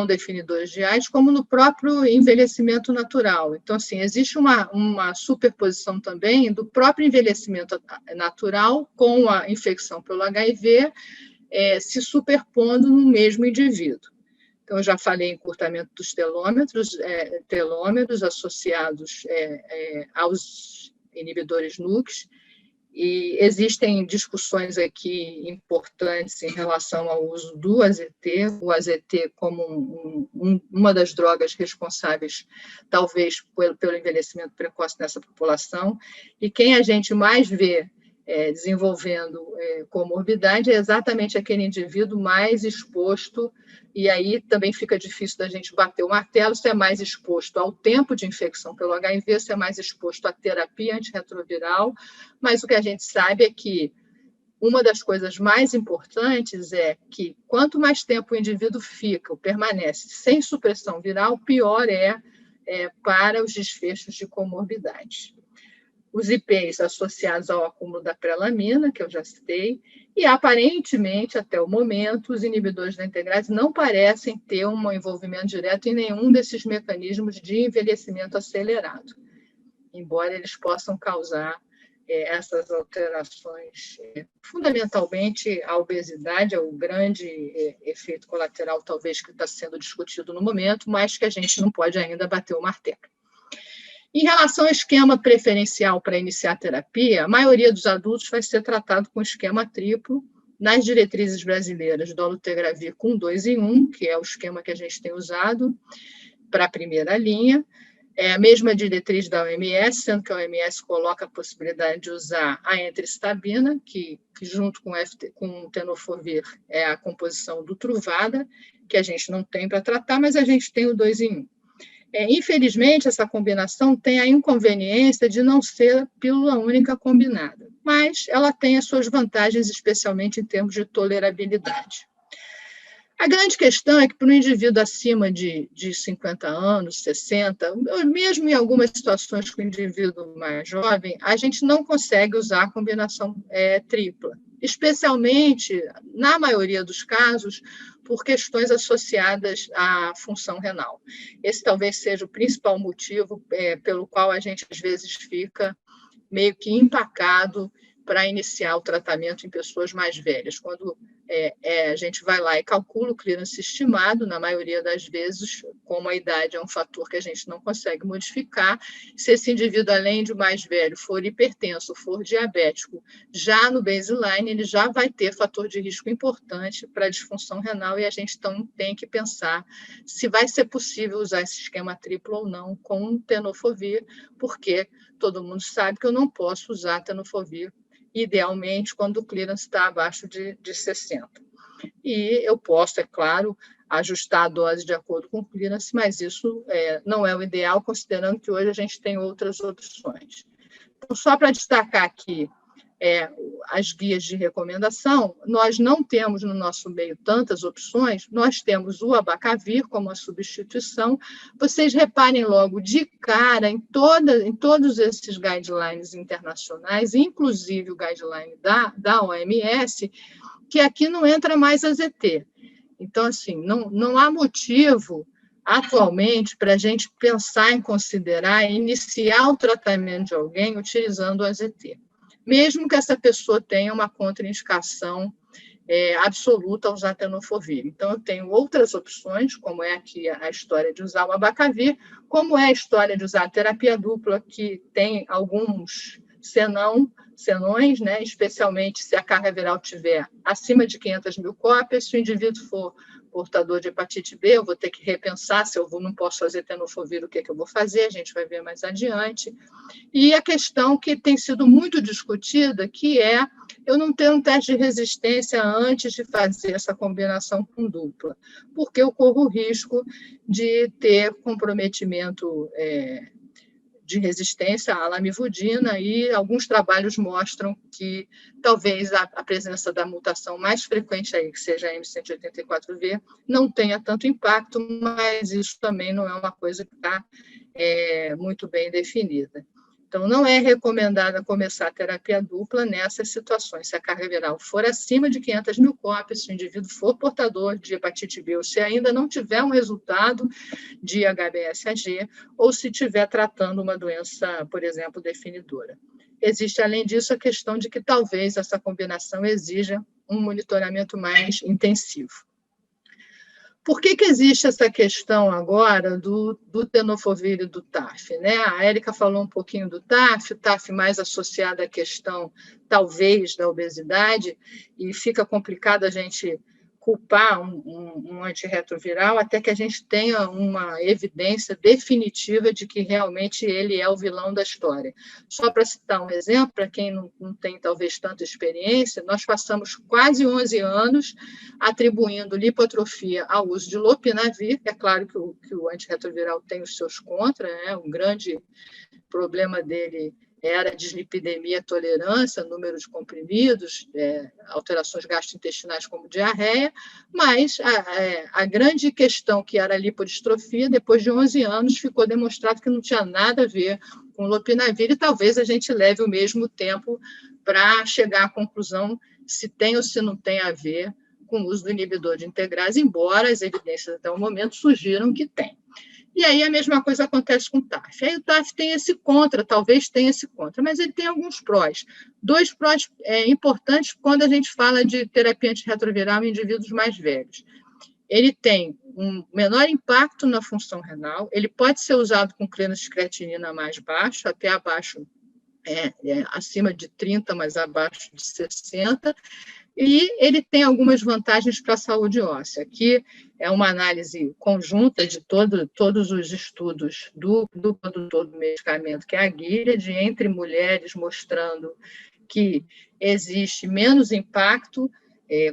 definidores de AIDS, como no próprio envelhecimento natural. Então, assim, existe uma superposição também do próprio envelhecimento natural com a infecção pelo HIV, se superpondo no mesmo indivíduo. Então, eu já falei em encurtamento dos telômeros associados aos inibidores NUCs, e existem discussões aqui importantes em relação ao uso do AZT, o AZT como uma das drogas responsáveis, talvez, pelo envelhecimento precoce nessa população, e quem a gente mais vê desenvolvendo comorbidade, é exatamente aquele indivíduo mais exposto, e aí também fica difícil da gente bater o martelo, se é mais exposto ao tempo de infecção pelo HIV, se é mais exposto à terapia antirretroviral, mas o que a gente sabe é que uma das coisas mais importantes é que quanto mais tempo o indivíduo fica ou permanece sem supressão viral, pior é para os desfechos de comorbidades. Os IPs associados ao acúmulo da prelamina, que eu já citei, e aparentemente, até o momento, os inibidores da integrase não parecem ter um envolvimento direto em nenhum desses mecanismos de envelhecimento acelerado, embora eles possam causar essas alterações. Fundamentalmente, a obesidade é o grande efeito colateral, talvez, que está sendo discutido no momento, mas que a gente não pode ainda bater o martelo. Em relação ao esquema preferencial para iniciar a terapia, a maioria dos adultos vai ser tratado com esquema triplo, nas diretrizes brasileiras, dolutegravir com 2 em 1, que é o esquema que a gente tem usado para a primeira linha. É a mesma diretriz da OMS, sendo que a OMS coloca a possibilidade de usar a entricistabina, que junto com o tenofovir é a composição do Truvada, que a gente não tem para tratar, mas a gente tem o 2 em 1. Infelizmente, essa combinação tem a inconveniência de não ser pílula única combinada, mas ela tem as suas vantagens, especialmente em termos de tolerabilidade. A grande questão é que, para um indivíduo acima de 50 anos, 60, mesmo em algumas situações com o indivíduo mais jovem, a gente não consegue usar a combinação tripla, especialmente, na maioria dos casos, por questões associadas à função renal. Esse talvez seja o principal motivo pelo qual a gente, às vezes, fica meio que empacado para iniciar o tratamento em pessoas mais velhas. Quando a gente vai lá e calcula o clearance estimado, na maioria das vezes, como a idade é um fator que a gente não consegue modificar, se esse indivíduo, além de mais velho, for hipertenso, for diabético, já no baseline, ele já vai ter fator de risco importante para a disfunção renal, e a gente então tem que pensar se vai ser possível usar esse esquema triplo ou não com tenofovir, porque todo mundo sabe que eu não posso usar tenofovir idealmente quando o clearance está abaixo de 60. E eu posso, é claro, ajustar a dose de acordo com o clearance, mas isso não é o ideal, considerando que hoje a gente tem outras opções. Então, só para destacar aqui as guias de recomendação, nós não temos no nosso meio tantas opções, nós temos o abacavir como a substituição. Vocês reparem logo de cara em todos esses guidelines internacionais, inclusive o guideline da OMS, que aqui não entra mais a ZT. Então, assim, não há motivo atualmente para a gente pensar em considerar iniciar o tratamento de alguém utilizando o AZT, mesmo que essa pessoa tenha uma contraindicação absoluta a usar tenofovir. Então, eu tenho outras opções, como é aqui a história de usar o abacavir, como é a história de usar a terapia dupla, que tem alguns senões, né? Especialmente se a carga viral tiver acima de 500 mil cópias, se o indivíduo for portador de hepatite B, eu vou ter que repensar se eu não posso fazer tenofovir, o que eu vou fazer, a gente vai ver mais adiante. E a questão que tem sido muito discutida, que é eu não ter um teste de resistência antes de fazer essa combinação com dupla, porque eu corro o risco de ter comprometimento de resistência à lamivudina, e alguns trabalhos mostram que talvez a presença da mutação mais frequente aí, que seja a M184V, não tenha tanto impacto, mas isso também não é uma coisa que está muito bem definida. Então, não é recomendada começar a terapia dupla nessas situações. Se a carga viral for acima de 500 mil cópias, se o indivíduo for portador de hepatite B, ou se ainda não tiver um resultado de HBsAg, ou se estiver tratando uma doença, por exemplo, definidora. Existe, além disso, a questão de que talvez essa combinação exija um monitoramento mais intensivo. Por que existe essa questão agora do tenofovir e do TAF? Né? A Érica falou um pouquinho do TAF, o TAF mais associado à questão, talvez, da obesidade, e fica complicado a gente culpar um antirretroviral até que a gente tenha uma evidência definitiva de que realmente ele é o vilão da história. Só para citar um exemplo, para quem não tem talvez tanta experiência, nós passamos quase 11 anos atribuindo lipoatrofia ao uso de lopinavir. É claro que o antirretroviral tem os seus contras, né? Um grande problema dele era a dislipidemia, tolerância, número de comprimidos, alterações gastrointestinais como diarreia, mas a grande questão que era a lipodistrofia, depois de 11 anos, ficou demonstrado que não tinha nada a ver com lopinavir e talvez a gente leve o mesmo tempo para chegar à conclusão se tem ou se não tem a ver com o uso do inibidor de integrase, embora as evidências até o momento sugiram que tem. E aí a mesma coisa acontece com o TAF. Aí o TAF tem esse contra, talvez tenha esse contra, mas ele tem alguns prós. 2 prós importantes quando a gente fala de terapia antirretroviral em indivíduos mais velhos. Ele tem um menor impacto na função renal, ele pode ser usado com clearance de creatinina mais baixo, até abaixo, acima de 30, mas abaixo de 60, e ele tem algumas vantagens para a saúde óssea. Aqui é uma análise conjunta de todos os estudos do produtor do medicamento, que é a Gilead, entre mulheres, mostrando que existe menos impacto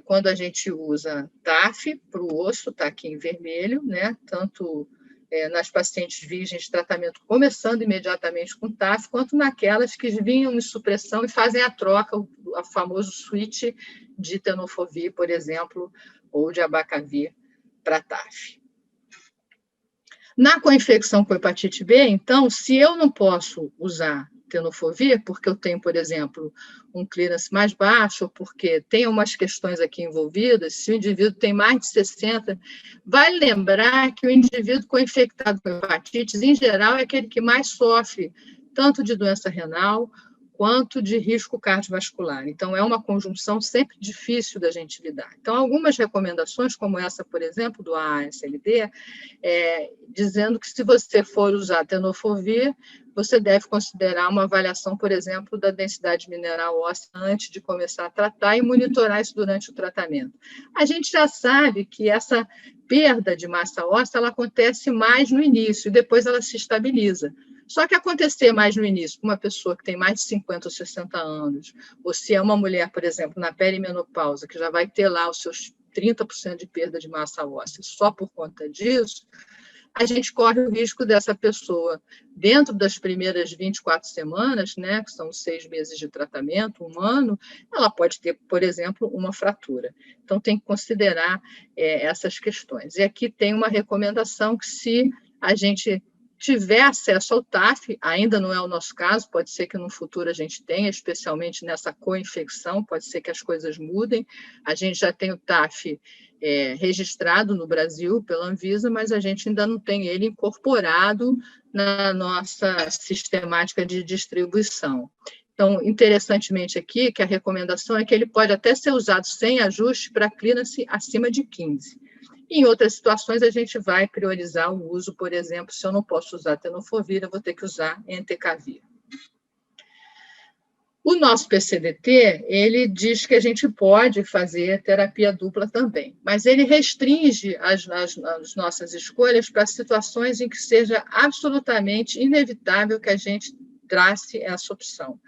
quando a gente usa TAF para o osso, está aqui em vermelho, né? Tanto nas pacientes virgens de tratamento começando imediatamente com TAF, quanto naquelas que vinham em supressão e fazem a troca, o famoso switch de tenofovir, por exemplo, ou de abacavir para TAF. Na coinfecção com hepatite B, então, se eu não posso usar tenofovir, porque eu tenho, por exemplo, um clearance mais baixo, ou porque tem umas questões aqui envolvidas, se o indivíduo tem mais de 60, vale lembrar que o indivíduo co-infectado com hepatites, em geral, é aquele que mais sofre tanto de doença renal quanto de risco cardiovascular. Então, é uma conjunção sempre difícil da gente lidar. Então, algumas recomendações, como essa, por exemplo, do AASLD, dizendo que se você for usar tenofovir, você deve considerar uma avaliação, por exemplo, da densidade mineral óssea antes de começar a tratar e monitorar isso durante o tratamento. A gente já sabe que essa perda de massa óssea ela acontece mais no início e depois ela se estabiliza. Só que acontecer mais no início com uma pessoa que tem mais de 50 ou 60 anos, ou se é uma mulher, por exemplo, na perimenopausa, que já vai ter lá os seus 30% de perda de massa óssea só por conta disso, a gente corre o risco dessa pessoa, dentro das primeiras 24 semanas, né, que são 6 meses de tratamento, 1 ano, ela pode ter, por exemplo, uma fratura. Então, tem que considerar essas questões. E aqui tem uma recomendação que, se a gente tiver acesso ao TAF, ainda não é o nosso caso, pode ser que no futuro a gente tenha, especialmente nessa co-infecção, pode ser que as coisas mudem. A gente já tem o TAF registrado no Brasil pela Anvisa, mas a gente ainda não tem ele incorporado na nossa sistemática de distribuição. Então, interessantemente aqui, que a recomendação é que ele pode até ser usado sem ajuste para clearance acima de 15. Em outras situações, a gente vai priorizar o uso, por exemplo, se eu não posso usar tenofovir, eu vou ter que usar entecavir. O nosso PCDT, ele diz que a gente pode fazer terapia dupla também, mas ele restringe as nossas escolhas para situações em que seja absolutamente inevitável que a gente trace essa opção.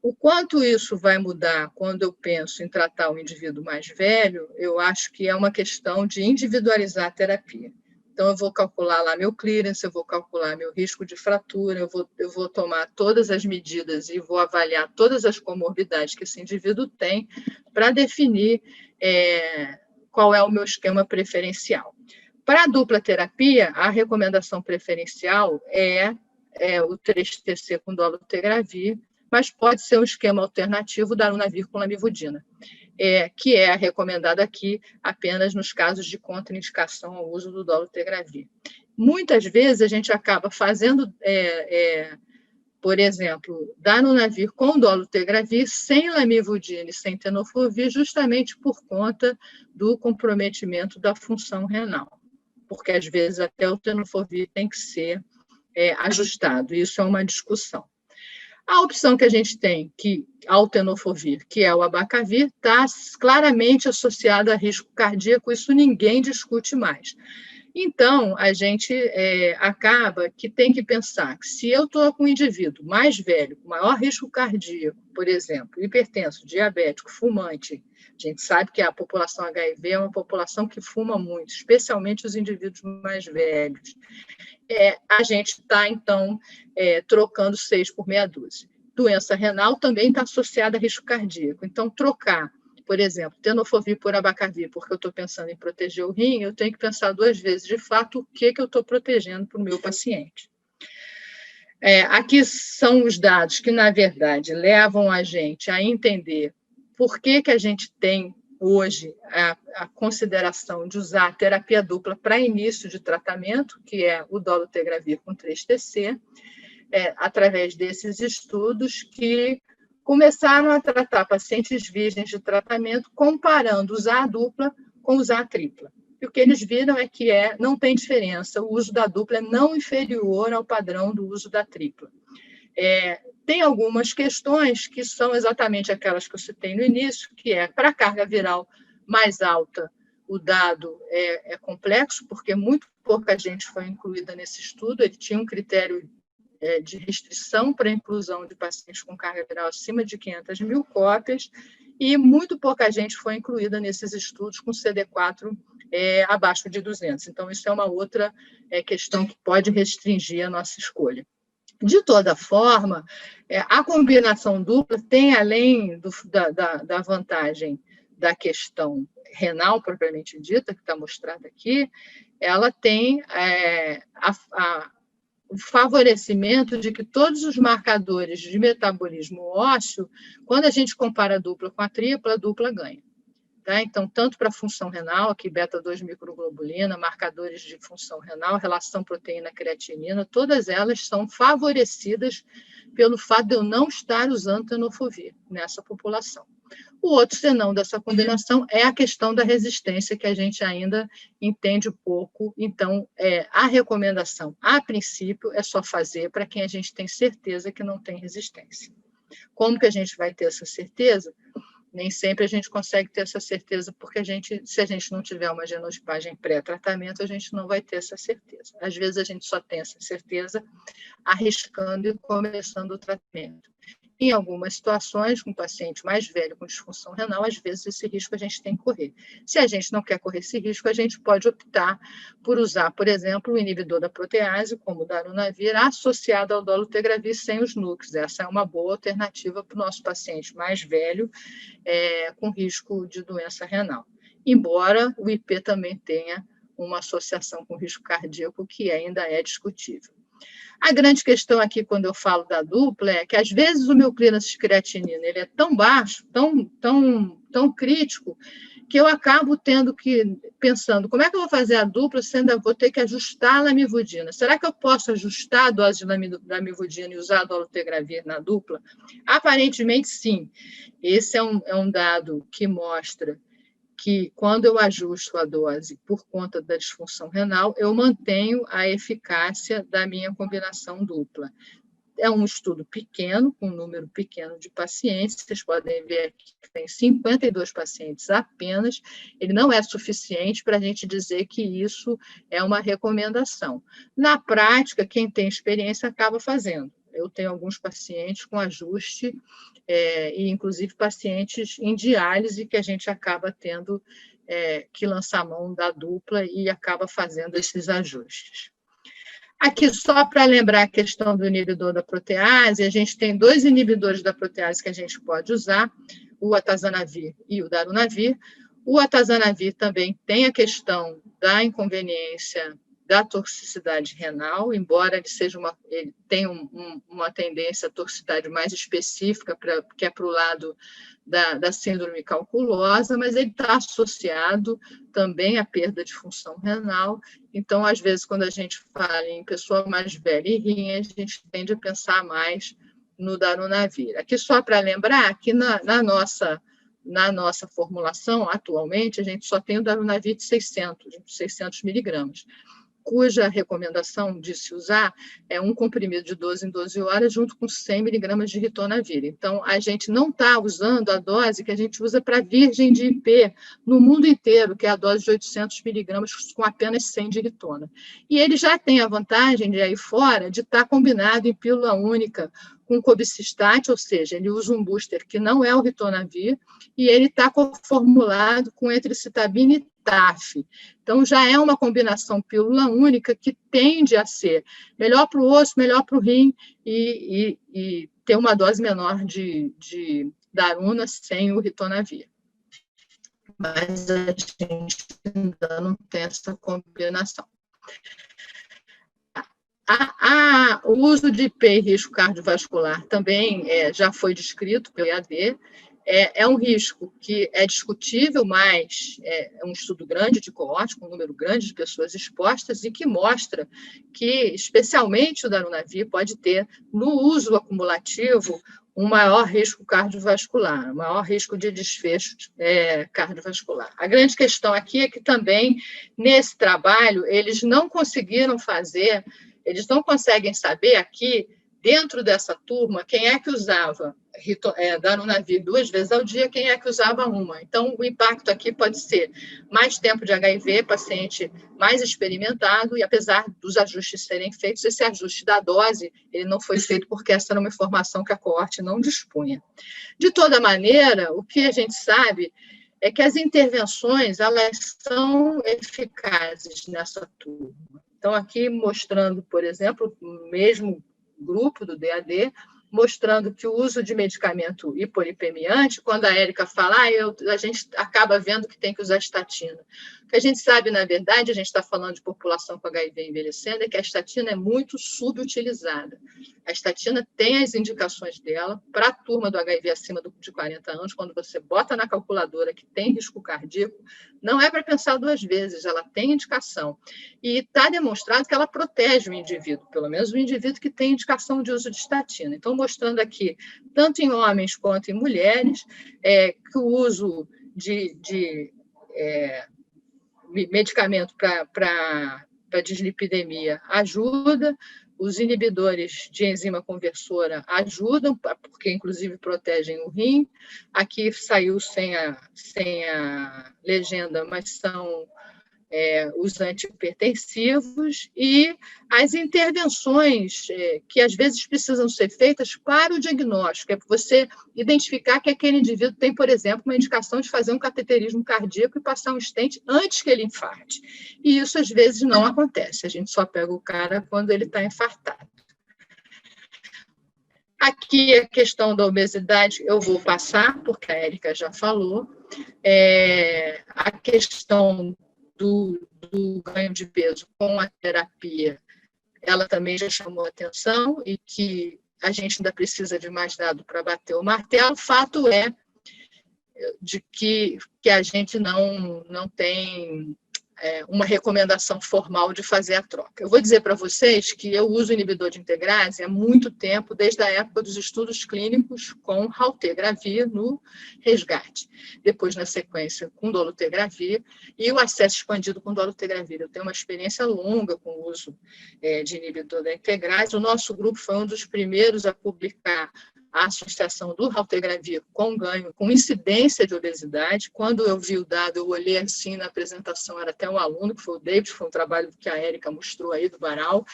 O quanto isso vai mudar quando eu penso em tratar o indivíduo mais velho, eu acho que é uma questão de individualizar a terapia. Então, eu vou calcular lá meu clearance, eu vou calcular meu risco de fratura, eu vou tomar todas as medidas e vou avaliar todas as comorbidades que esse indivíduo tem para definir qual é o meu esquema preferencial. Para a dupla terapia, a recomendação preferencial é o 3-TC com dolutegravir, mas pode ser um esquema alternativo da darunavir com lamivudina, que é recomendado aqui apenas nos casos de contraindicação ao uso do dolutegravir. Muitas vezes a gente acaba fazendo, por exemplo, darunavir com dolutegravir sem lamivudina e sem tenofovir, justamente por conta do comprometimento da função renal, porque às vezes até o tenofovir tem que ser ajustado, isso é uma discussão. A opção que a gente tem, que ao tenofovir, que é o abacavir, está claramente associada a risco cardíaco, isso ninguém discute mais. Então, a gente acaba que tem que pensar que se eu estou com um indivíduo mais velho, com maior risco cardíaco, por exemplo, hipertenso, diabético, fumante, a gente sabe que a população HIV é uma população que fuma muito, especialmente os indivíduos mais velhos. A gente está, então, trocando 6 por meia dúzia. Doença renal também está associada a risco cardíaco. Então, trocar, por exemplo, tenofovir por abacavir, porque eu estou pensando em proteger o rim, eu tenho que pensar 2 vezes, de fato, o que eu estou protegendo para o meu paciente. Aqui são os dados que, na verdade, levam a gente a entender por que a gente tem hoje a consideração de usar a terapia dupla para início de tratamento, que é o dolutegravir com 3-TC, através desses estudos que começaram a tratar pacientes virgens de tratamento, comparando usar a dupla com usar a tripla. E o que eles viram é que não tem diferença, o uso da dupla é não inferior ao padrão do uso da tripla. Tem algumas questões que são exatamente aquelas que eu citei no início, que para a carga viral mais alta, o dado é complexo, porque muito pouca gente foi incluída nesse estudo, ele tinha um critério de restrição para a inclusão de pacientes com carga viral acima de 500 mil cópias, e muito pouca gente foi incluída nesses estudos com CD4 abaixo de 200. Então, isso é uma outra questão que pode restringir a nossa escolha. De toda forma, a combinação dupla tem, além da vantagem da questão renal, propriamente dita, que está mostrada aqui, ela tem o favorecimento de que todos os marcadores de metabolismo ósseo, quando a gente compara a dupla com a dupla ganha. Tá? Então, tanto para a função renal, aqui beta-2 microglobulina, marcadores de função renal, relação proteína-creatinina, todas elas são favorecidas pelo fato de eu não estar usando tenofovir nessa população. O outro senão dessa combinação é a questão da resistência, que a gente ainda entende pouco. Então, a recomendação, a princípio, é só fazer para quem a gente tem certeza que não tem resistência. Como que a gente vai ter essa certeza? Nem sempre a gente consegue ter essa certeza, porque se a gente não tiver uma genotipagem pré-tratamento, a gente não vai ter essa certeza. Às vezes, a gente só tem essa certeza arriscando e começando o tratamento. Em algumas situações, com paciente mais velho com disfunção renal, às vezes esse risco a gente tem que correr. Se a gente não quer correr esse risco, a gente pode optar por usar, por exemplo, o inibidor da protease, como o darunavir, associado ao dolutegravir sem os NUCs. Essa é uma boa alternativa para o nosso paciente mais velho com risco de doença renal. Embora o IP também tenha uma associação com risco cardíaco que ainda é discutível. A grande questão aqui, quando eu falo da dupla, é que, às vezes, o meu clearance de creatinina ele é tão baixo, tão crítico, que eu acabo pensando, como é que eu vou fazer a dupla se ainda vou ter que ajustar a lamivudina? Será que eu posso ajustar a dose de lamivudina e usar a dolutegravir na dupla? Aparentemente, sim. Esse é um dado que mostra que, quando eu ajusto a dose por conta da disfunção renal, eu mantenho a eficácia da minha combinação dupla. É um estudo pequeno, com um número pequeno de pacientes, vocês podem ver aqui que tem 52 pacientes apenas, ele não é suficiente para a gente dizer que isso é uma recomendação. Na prática, quem tem experiência acaba fazendo. Eu tenho alguns pacientes com ajuste, e inclusive pacientes em diálise, que a gente acaba tendo que lançar mão da dupla e acaba fazendo esses ajustes. Aqui, só para lembrar a questão do inibidor da protease, a gente tem 2 inibidores da protease que a gente pode usar, o atazanavir e o darunavir. O atazanavir também tem a questão da inconveniência da toxicidade renal, embora ele tenha uma tendência à toxicidade mais específica, que é para o lado da síndrome calculosa, mas ele está associado também à perda de função renal. Então, às vezes, quando a gente fala em pessoa mais velha e rim, a gente tende a pensar mais no darunavir. Aqui, só para lembrar que na nossa formulação, atualmente, a gente só tem o darunavir de 600 miligramas. cuja recomendação de se usar é um comprimido de 12 em 12 horas junto com 100 miligramas de ritonavir. Então, a gente não está usando a dose que a gente usa para virgem de IP no mundo inteiro, que é a dose de 800 miligramas com apenas 100 de ritona. E ele já tem a vantagem de aí fora de estar combinado em pílula única com cobicistat, ou seja, ele usa um booster que não é o ritonavir, e ele está formulado com etricitabina e TAF. Então, já é uma combinação pílula única que tende a ser melhor para o osso, melhor para o rim e ter uma dose menor de daruna sem o ritonavir. Mas a gente ainda não tem essa combinação. O uso de IP e risco cardiovascular também já foi descrito pelo EAD. É um risco que é discutível, mas é um estudo grande de coorte, com um número grande de pessoas expostas, e que mostra que, especialmente o darunavir, pode ter, no uso acumulativo, um maior risco cardiovascular, um maior risco de desfecho cardiovascular. A grande questão aqui é que também, nesse trabalho, eles não conseguiram fazer, eles não conseguem saber aqui, dentro dessa turma, quem é que usava darunavir 2 vezes ao dia, quem é que usava uma. Então, o impacto aqui pode ser mais tempo de HIV, paciente mais experimentado, e apesar dos ajustes serem feitos, esse ajuste da dose ele não foi feito porque essa era uma informação que a coorte não dispunha. De toda maneira, o que a gente sabe é que as intervenções elas são eficazes nessa turma. Então, aqui mostrando, por exemplo, o mesmo grupo do DAD, mostrando que o uso de medicamento hipolipemiante, quando a Érica fala, a gente acaba vendo que tem que usar estatina. O que a gente sabe, na verdade, a gente está falando de população com HIV envelhecendo, é que a estatina é muito subutilizada. A estatina tem as indicações dela para a turma do HIV acima de 40 anos, quando você bota na calculadora que tem risco cardíaco, não é para pensar 2 vezes, ela tem indicação. E está demonstrado que ela protege o indivíduo, pelo menos o indivíduo que tem indicação de uso de estatina. Então, mostrando aqui, tanto em homens quanto em mulheres, que o uso de medicamento para dislipidemia ajuda, os inibidores de enzima conversora ajudam, porque, inclusive, protegem o rim. Aqui saiu sem a legenda, mas são os antihipertensivos e as intervenções que, às vezes, precisam ser feitas para o diagnóstico. É você identificar que aquele indivíduo tem, por exemplo, uma indicação de fazer um cateterismo cardíaco e passar um stent antes que ele infarte. E isso, às vezes, não acontece. A gente só pega o cara quando ele está infartado. Aqui a questão da obesidade eu vou passar, porque a Érica já falou. A questão do ganho de peso com a terapia, ela também já chamou atenção e que a gente ainda precisa de mais dado para bater o martelo. O fato é de que a gente não tem uma recomendação formal de fazer a troca. Eu vou dizer para vocês que eu uso inibidor de integrase há muito tempo, desde a época dos estudos clínicos com raltegravir no resgate. Depois, na sequência, com dolutegravir e o acesso expandido com dolutegravir. Eu tenho uma experiência longa com o uso de inibidor da integrase. O nosso grupo foi um dos primeiros a publicar a associação do raltegravir com ganho, com incidência de obesidade. Quando eu vi o dado, eu olhei assim na apresentação, era até um aluno, que foi o David, foi um trabalho que a Érica mostrou aí do Baral,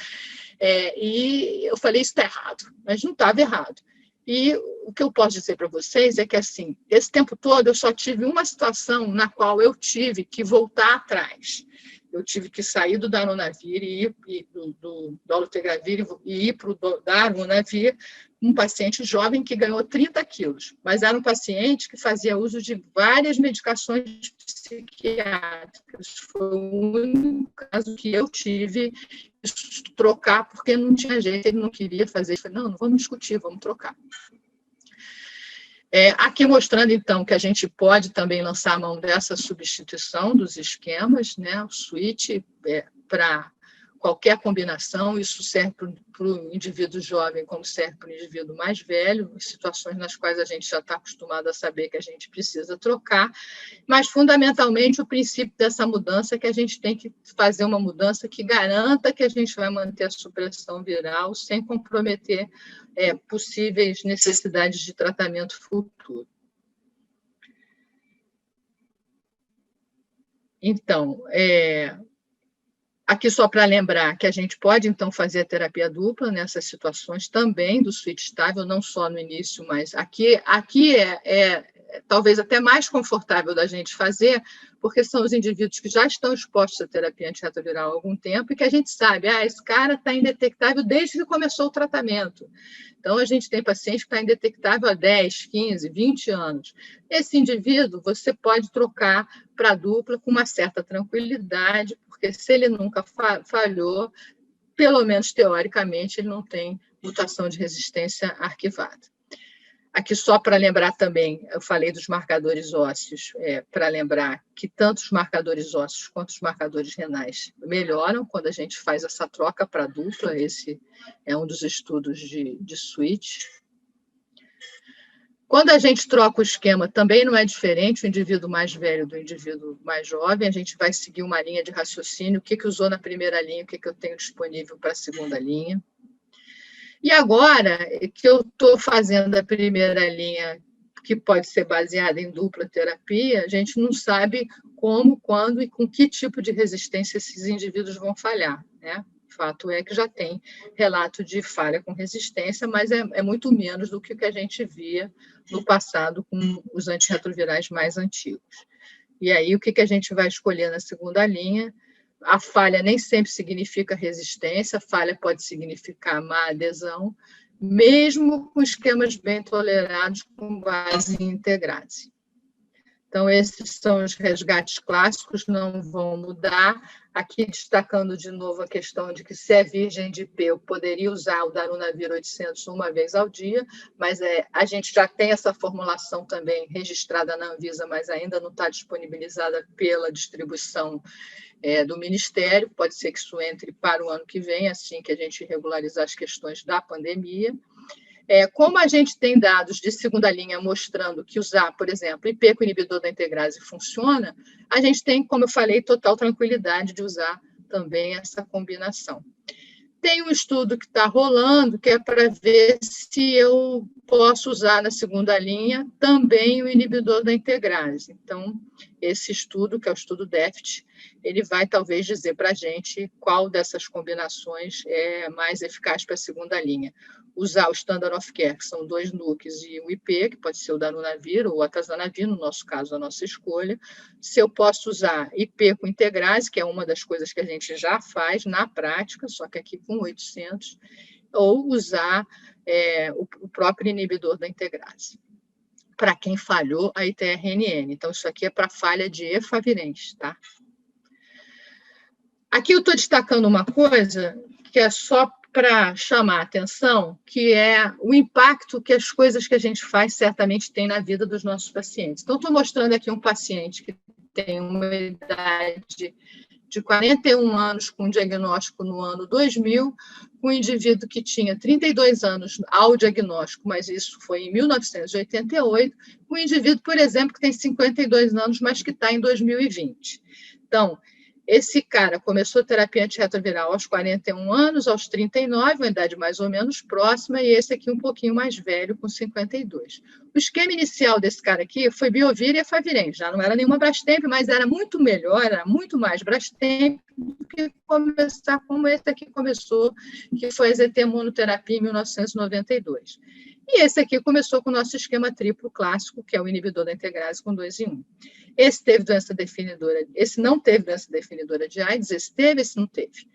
e eu falei, isso está errado, mas não estava errado. E o que eu posso dizer para vocês é que, assim, esse tempo todo eu só tive uma situação na qual eu tive que voltar atrás. Eu tive que sair do darunavir e ir do dolutegravir e ir para o darunavir, um paciente jovem que ganhou 30 quilos, mas era um paciente que fazia uso de várias medicações psiquiátricas. Foi o único caso que eu tive que trocar, porque não tinha jeito, ele não queria fazer. Eu falei, não vamos discutir, vamos trocar. Aqui mostrando, então, que a gente pode também lançar a mão dessa substituição dos esquemas, né? O switch para qualquer combinação, isso serve para o indivíduo jovem como serve para o indivíduo mais velho, em situações nas quais a gente já está acostumado a saber que a gente precisa trocar, mas, fundamentalmente, o princípio dessa mudança é que a gente tem que fazer uma mudança que garanta que a gente vai manter a supressão viral sem comprometer possíveis necessidades de tratamento futuro. Então, aqui só para lembrar que a gente pode, então, fazer a terapia dupla nessas situações também do switch estável, não só no início, mas aqui é talvez até mais confortável da gente fazer, porque são os indivíduos que já estão expostos à terapia antirretroviral há algum tempo e que a gente sabe, esse cara está indetectável desde que começou o tratamento. Então, a gente tem paciente que está indetectável há 10, 15, 20 anos. Esse indivíduo, você pode trocar para a dupla com uma certa tranquilidade, porque se ele nunca falhou, pelo menos teoricamente, ele não tem mutação de resistência arquivada. Aqui, só para lembrar também, eu falei dos marcadores ósseos, para lembrar que tanto os marcadores ósseos quanto os marcadores renais melhoram quando a gente faz essa troca para dupla. Esse é um dos estudos de switch. Quando a gente troca o esquema, também não é diferente o indivíduo mais velho do indivíduo mais jovem, a gente vai seguir uma linha de raciocínio, o que usou na primeira linha, o que eu tenho disponível para a segunda linha. E agora que eu estou fazendo a primeira linha, que pode ser baseada em dupla terapia, a gente não sabe como, quando e com que tipo de resistência esses indivíduos vão falhar, né? O fato é que já tem relato de falha com resistência, mas é muito menos do que o que a gente via no passado com os antirretrovirais mais antigos. E aí, o que a gente vai escolher na segunda linha? A falha nem sempre significa resistência, a falha pode significar má adesão, mesmo com esquemas bem tolerados com base em integrase. Então, esses são os resgates clássicos, não vão mudar. Aqui, destacando de novo a questão de que, se é virgem de IP, eu poderia usar o darunavir 800 uma vez ao dia, mas a gente já tem essa formulação também registrada na Anvisa, mas ainda não está disponibilizada pela distribuição do Ministério. Pode ser que isso entre para o ano que vem, assim que a gente regularizar as questões da pandemia. Como a gente tem dados de segunda linha mostrando que usar, por exemplo, IP com inibidor da integrase funciona, a gente tem, como eu falei, total tranquilidade de usar também essa combinação. Tem um estudo que está rolando, que é para ver se eu posso usar na segunda linha também o inibidor da integrase. Então, esse estudo, que é o estudo DEFT, ele vai talvez dizer para a gente qual dessas combinações é mais eficaz para a segunda linha. Usar o Standard of Care, que são 2 NUCs, e o IP, que pode ser o darunavir ou o atazanavir, no nosso caso, a nossa escolha. Se eu posso usar IP com integrase, que é uma das coisas que a gente já faz na prática, só que aqui com 800, ou usar o próprio inibidor da integrase, para quem falhou a ITRNN. Então, isso aqui é para falha de efavirenz, tá? Aqui eu estou destacando uma coisa que é só para chamar a atenção, que é o impacto que as coisas que a gente faz certamente têm na vida dos nossos pacientes. Então, estou mostrando aqui um paciente que tem uma idade de 41 anos, com diagnóstico no ano 2000, com um indivíduo que tinha 32 anos ao diagnóstico, mas isso foi em 1988, um indivíduo, por exemplo, que tem 52 anos, mas que está em 2020. Então, esse cara começou terapia antirretroviral aos 41 anos, aos 39, uma idade mais ou menos próxima, e esse aqui um pouquinho mais velho, com 52. O esquema inicial desse cara aqui foi biovir e efavirenz, já não era nenhuma Brastemp, mas era muito melhor, era muito mais Brastemp do que começar como esse aqui começou, que foi a ZT monoterapia em 1992. E esse aqui começou com o nosso esquema triplo clássico, que é o inibidor da integrase com 2 em 1. Esse teve doença definidora, esse não teve doença definidora de AIDS, esse teve, esse não teve.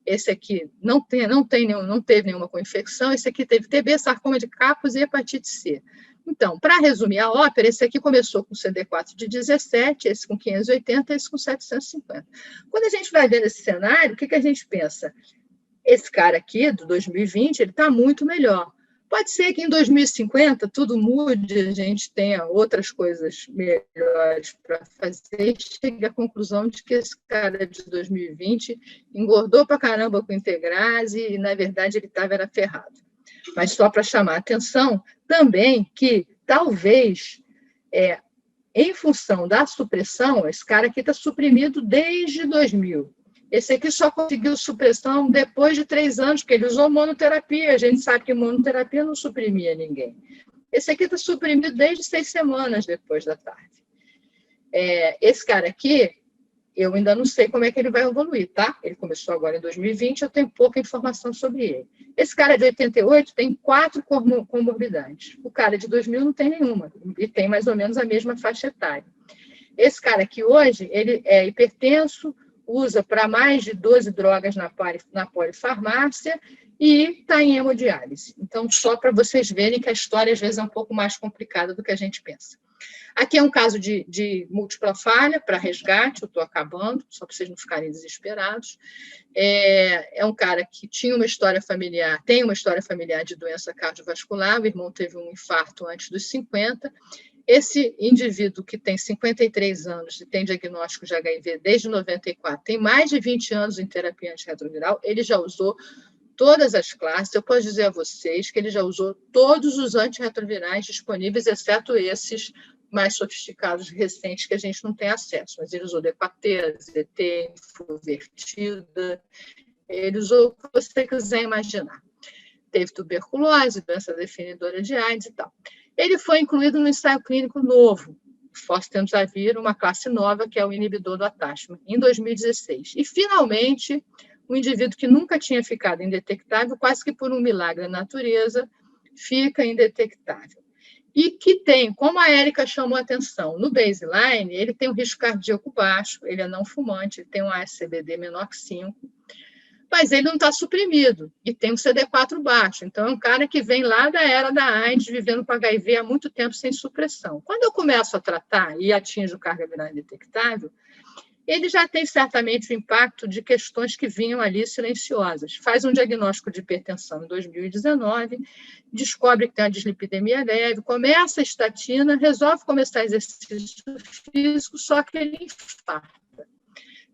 Esse aqui não teve nenhuma co-infecção, esse aqui teve TB, sarcoma de Kaposi e hepatite C. Então, para resumir a ópera, esse aqui começou com CD4 de 17, esse com 580, esse com 750. Quando a gente vai vendo esse cenário, o que a gente pensa? Esse cara aqui, do 2020, ele está muito melhor. Pode ser que em 2050 tudo mude, a gente tenha outras coisas melhores para fazer e chegue à conclusão de que esse cara de 2020 engordou para caramba com Integrase e, na verdade, ele estava ferrado. Mas só para chamar a atenção também que, talvez, em função da supressão, esse cara aqui está suprimido desde 2000. Esse aqui só conseguiu supressão depois de 3 anos, porque ele usou monoterapia. A gente sabe que monoterapia não suprimia ninguém. Esse aqui está suprimido desde 6 semanas depois da tarde. Esse cara aqui, eu ainda não sei como é que ele vai evoluir, tá? Ele começou agora em 2020, eu tenho pouca informação sobre ele. Esse cara de 88 tem 4 comorbidades. O cara de 2000 não tem nenhuma, e tem mais ou menos a mesma faixa etária. Esse cara aqui hoje, ele é hipertenso, usa para mais de 12 drogas na polifarmácia e está em hemodiálise. Então, só para vocês verem que a história, às vezes, é um pouco mais complicada do que a gente pensa. Aqui é um caso de múltipla falha para resgate, eu estou acabando, só para vocês não ficarem desesperados. É um cara que tinha uma história familiar, tem uma história familiar de doença cardiovascular, o irmão teve um infarto antes dos 50. Esse indivíduo que tem 53 anos e tem diagnóstico de HIV desde 94, tem mais de 20 anos em terapia antirretroviral, ele já usou todas as classes. Eu posso dizer a vocês que ele já usou todos os antirretrovirais disponíveis, exceto esses mais sofisticados recentes que a gente não tem acesso. Mas ele usou Depateira, ZT, Infuvertida, ele usou o que você quiser imaginar. Teve tuberculose, doença definidora de AIDS e tal. Ele foi incluído no ensaio clínico novo, fostemsavir, uma classe nova, que é o inibidor do attachment, em 2016. E, finalmente, um indivíduo que nunca tinha ficado indetectável, quase que por um milagre da natureza, fica indetectável. E que tem, como a Érica chamou a atenção, no baseline, ele tem um risco cardíaco baixo, ele é não fumante, ele tem um ASCVD menor que 5, mas ele não está suprimido e tem um CD4 baixo. Então, é um cara que vem lá da era da AIDS, vivendo com HIV há muito tempo sem supressão. Quando eu começo a tratar e atinjo carga viral indetectável, ele já tem certamente o impacto de questões que vinham ali silenciosas. Faz um diagnóstico de hipertensão em 2019, descobre que tem uma dislipidemia leve, começa a estatina, resolve começar exercício físico, só que ele infarta.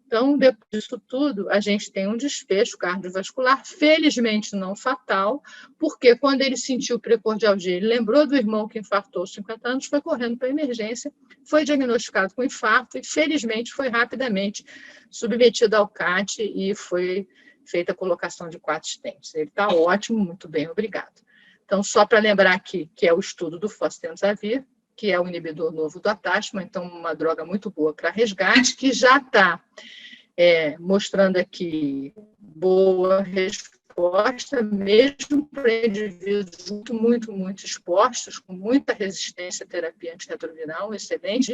Então, depois disso tudo, a gente tem um desfecho cardiovascular, felizmente não fatal, porque quando ele sentiu precordialgia, ele lembrou do irmão que infartou aos 50 anos, foi correndo para a emergência, foi diagnosticado com infarto e, felizmente, foi rapidamente submetido ao CAT e foi feita a colocação de 4 stents. Ele está ótimo, muito bem, obrigado. Então, só para lembrar aqui que é o estudo do fostemsavir, que é o inibidor novo do attachment, então uma droga muito boa para resgate, que já está mostrando aqui boa resposta, mesmo para indivíduos muito expostos, com muita resistência à terapia antirretroviral, excelente,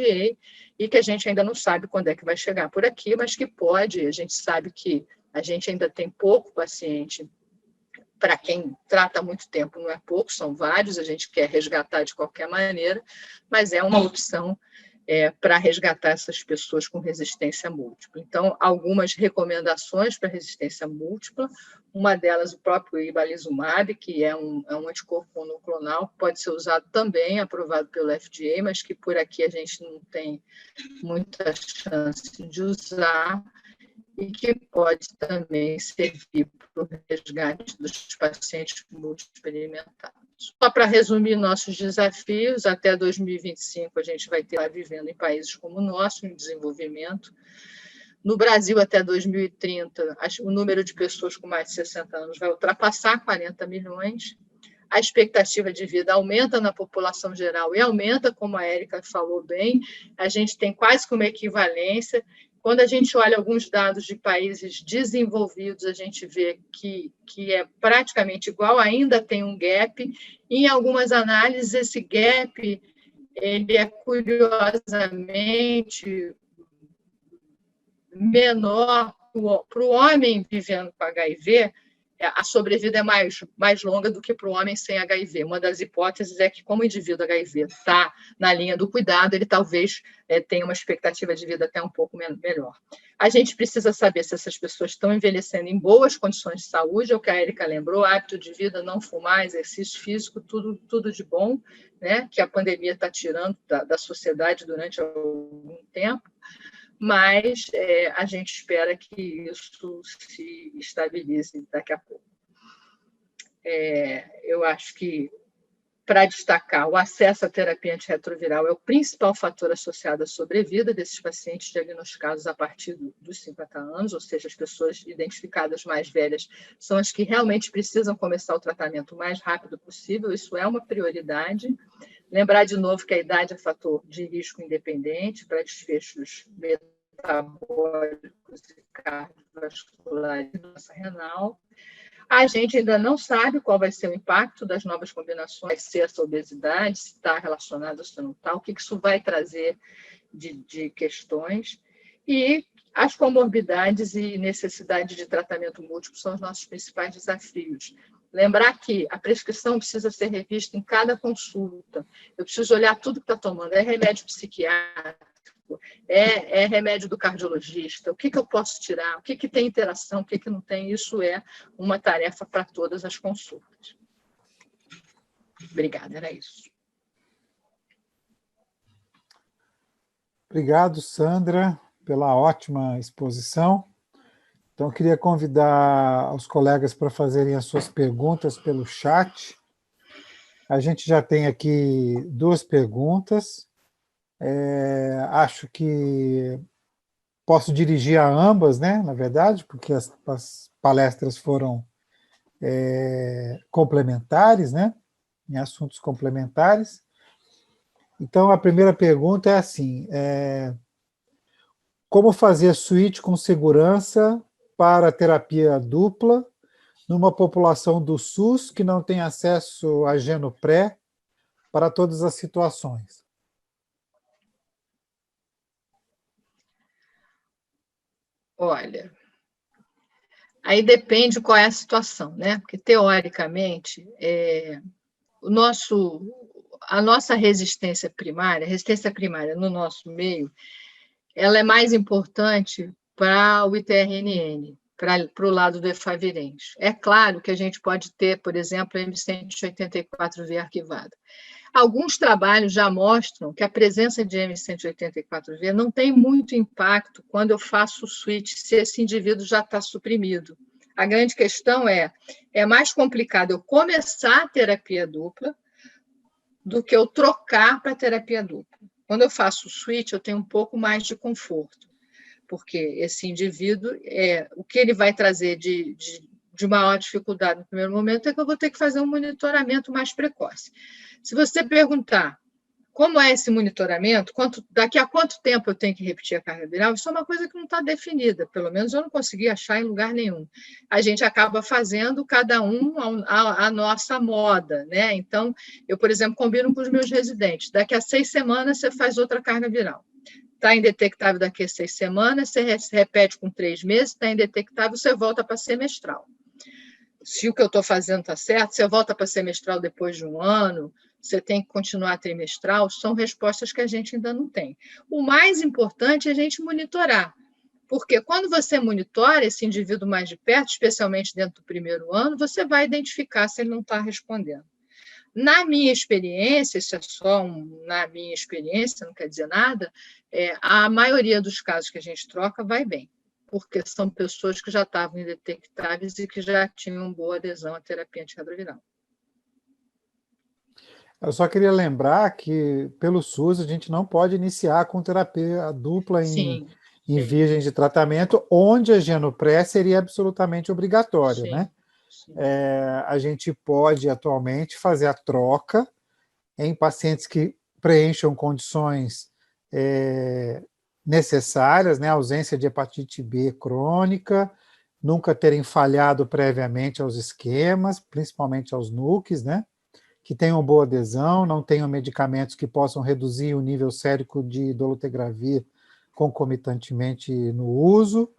e que a gente ainda não sabe quando é que vai chegar por aqui, mas que pode, a gente sabe que a gente ainda tem pouco paciente. Para quem trata há muito tempo, não é pouco, são vários, a gente quer resgatar de qualquer maneira, mas é uma opção para resgatar essas pessoas com resistência múltipla. Então, algumas recomendações para resistência múltipla, uma delas o próprio ibalizumab, que é um anticorpo monoclonal, pode ser usado também, aprovado pelo FDA, mas que por aqui a gente não tem muita chance de usar, e que pode também servir para o resgate dos pacientes multi-experimentados. Só para resumir nossos desafios, até 2025 a gente vai ter lá vivendo em países como o nosso, em desenvolvimento. No Brasil, até 2030, o número de pessoas com mais de 60 anos vai ultrapassar 40 milhões. A expectativa de vida aumenta na população geral e aumenta, como a Érica falou bem, a gente tem quase que uma equivalência. Quando a gente olha alguns dados de países desenvolvidos, a gente vê que é praticamente igual, ainda tem um gap. Em algumas análises, esse gap ele é curiosamente menor para o homem vivendo com HIV, a sobrevida é mais longa do que para o homem sem HIV. Uma das hipóteses é que, como o indivíduo HIV está na linha do cuidado, ele talvez tenha uma expectativa de vida até um pouco melhor. A gente precisa saber se essas pessoas estão envelhecendo em boas condições de saúde, é o que a Érica lembrou, hábito de vida, não fumar, exercício físico, tudo de bom, né, que a pandemia está tirando da sociedade durante algum tempo, mas a gente espera que isso se estabilize daqui a pouco. Eu acho que, para destacar, o acesso à terapia antirretroviral é o principal fator associado à sobrevida desses pacientes diagnosticados a partir dos 50 anos, ou seja, as pessoas identificadas mais velhas são as que realmente precisam começar o tratamento o mais rápido possível, isso é uma prioridade. Lembrar de novo que a idade é fator de risco independente para desfechos metabólicos e cardiovasculares e doença renal. A gente ainda não sabe qual vai ser o impacto das novas combinações, se essa obesidade, se está relacionada ou se não está, o que isso vai trazer de questões. E as comorbidades e necessidade de tratamento múltiplo são os nossos principais desafios. Lembrar que a prescrição precisa ser revista em cada consulta. Eu preciso olhar tudo que está tomando. É remédio psiquiátrico, é remédio do cardiologista, o que eu posso tirar, o que tem interação, o que não tem. Isso é uma tarefa para todas as consultas. Obrigada, era isso. Obrigado, Sandra, pela ótima exposição. Então, eu queria convidar os colegas para fazerem as suas perguntas pelo chat. A gente já tem aqui 2 perguntas. Acho que posso dirigir a ambas, né, na verdade, porque as palestras foram complementares, né, em assuntos complementares. Então, a primeira pergunta é assim, como fazer switch com segurança para terapia dupla numa população do SUS que não tem acesso a Genopré para todas as situações? Olha, aí depende qual é a situação, né? Porque, teoricamente, a nossa resistência primária no nosso meio, ela é mais importante para o ITRNN, para o lado do efavirenz. É claro que a gente pode ter, por exemplo, a M184V arquivada. Alguns trabalhos já mostram que a presença de M184V não tem muito impacto quando eu faço o switch, se esse indivíduo já está suprimido. A grande questão é mais complicado eu começar a terapia dupla do que eu trocar para a terapia dupla. Quando eu faço o switch, eu tenho um pouco mais de conforto, porque esse indivíduo, o que ele vai trazer de maior dificuldade no primeiro momento é que eu vou ter que fazer um monitoramento mais precoce. Se você perguntar como é esse monitoramento, daqui a quanto tempo eu tenho que repetir a carga viral, isso é uma coisa que não está definida, pelo menos eu não consegui achar em lugar nenhum. A gente acaba fazendo cada um a nossa moda, né? Então, eu, por exemplo, combino com os meus residentes, daqui a 6 semanas você faz outra carga viral. Está indetectável daqui a 6 semanas, você repete com 3 meses, está indetectável, você volta para semestral. Se o que eu estou fazendo está certo, você volta para semestral depois de 1 ano, você tem que continuar trimestral, são respostas que a gente ainda não tem. O mais importante é a gente monitorar, porque quando você monitora esse indivíduo mais de perto, especialmente dentro do primeiro ano, você vai identificar se ele não está respondendo. Na minha experiência, isso é só na minha experiência, não quer dizer nada, a maioria dos casos que a gente troca vai bem, porque são pessoas que já estavam indetectáveis e que já tinham boa adesão à terapia antirretroviral. Eu só queria lembrar que, pelo SUS, a gente não pode iniciar com terapia dupla em virgens de tratamento, onde a Genopré seria absolutamente obrigatório, né? A gente pode, atualmente, fazer a troca em pacientes que preencham condições necessárias, né? Ausência de hepatite B crônica, nunca terem falhado previamente aos esquemas, principalmente aos NUCs, né? Que tenham boa adesão, não tenham medicamentos que possam reduzir o nível sérico de dolutegravir concomitantemente no uso,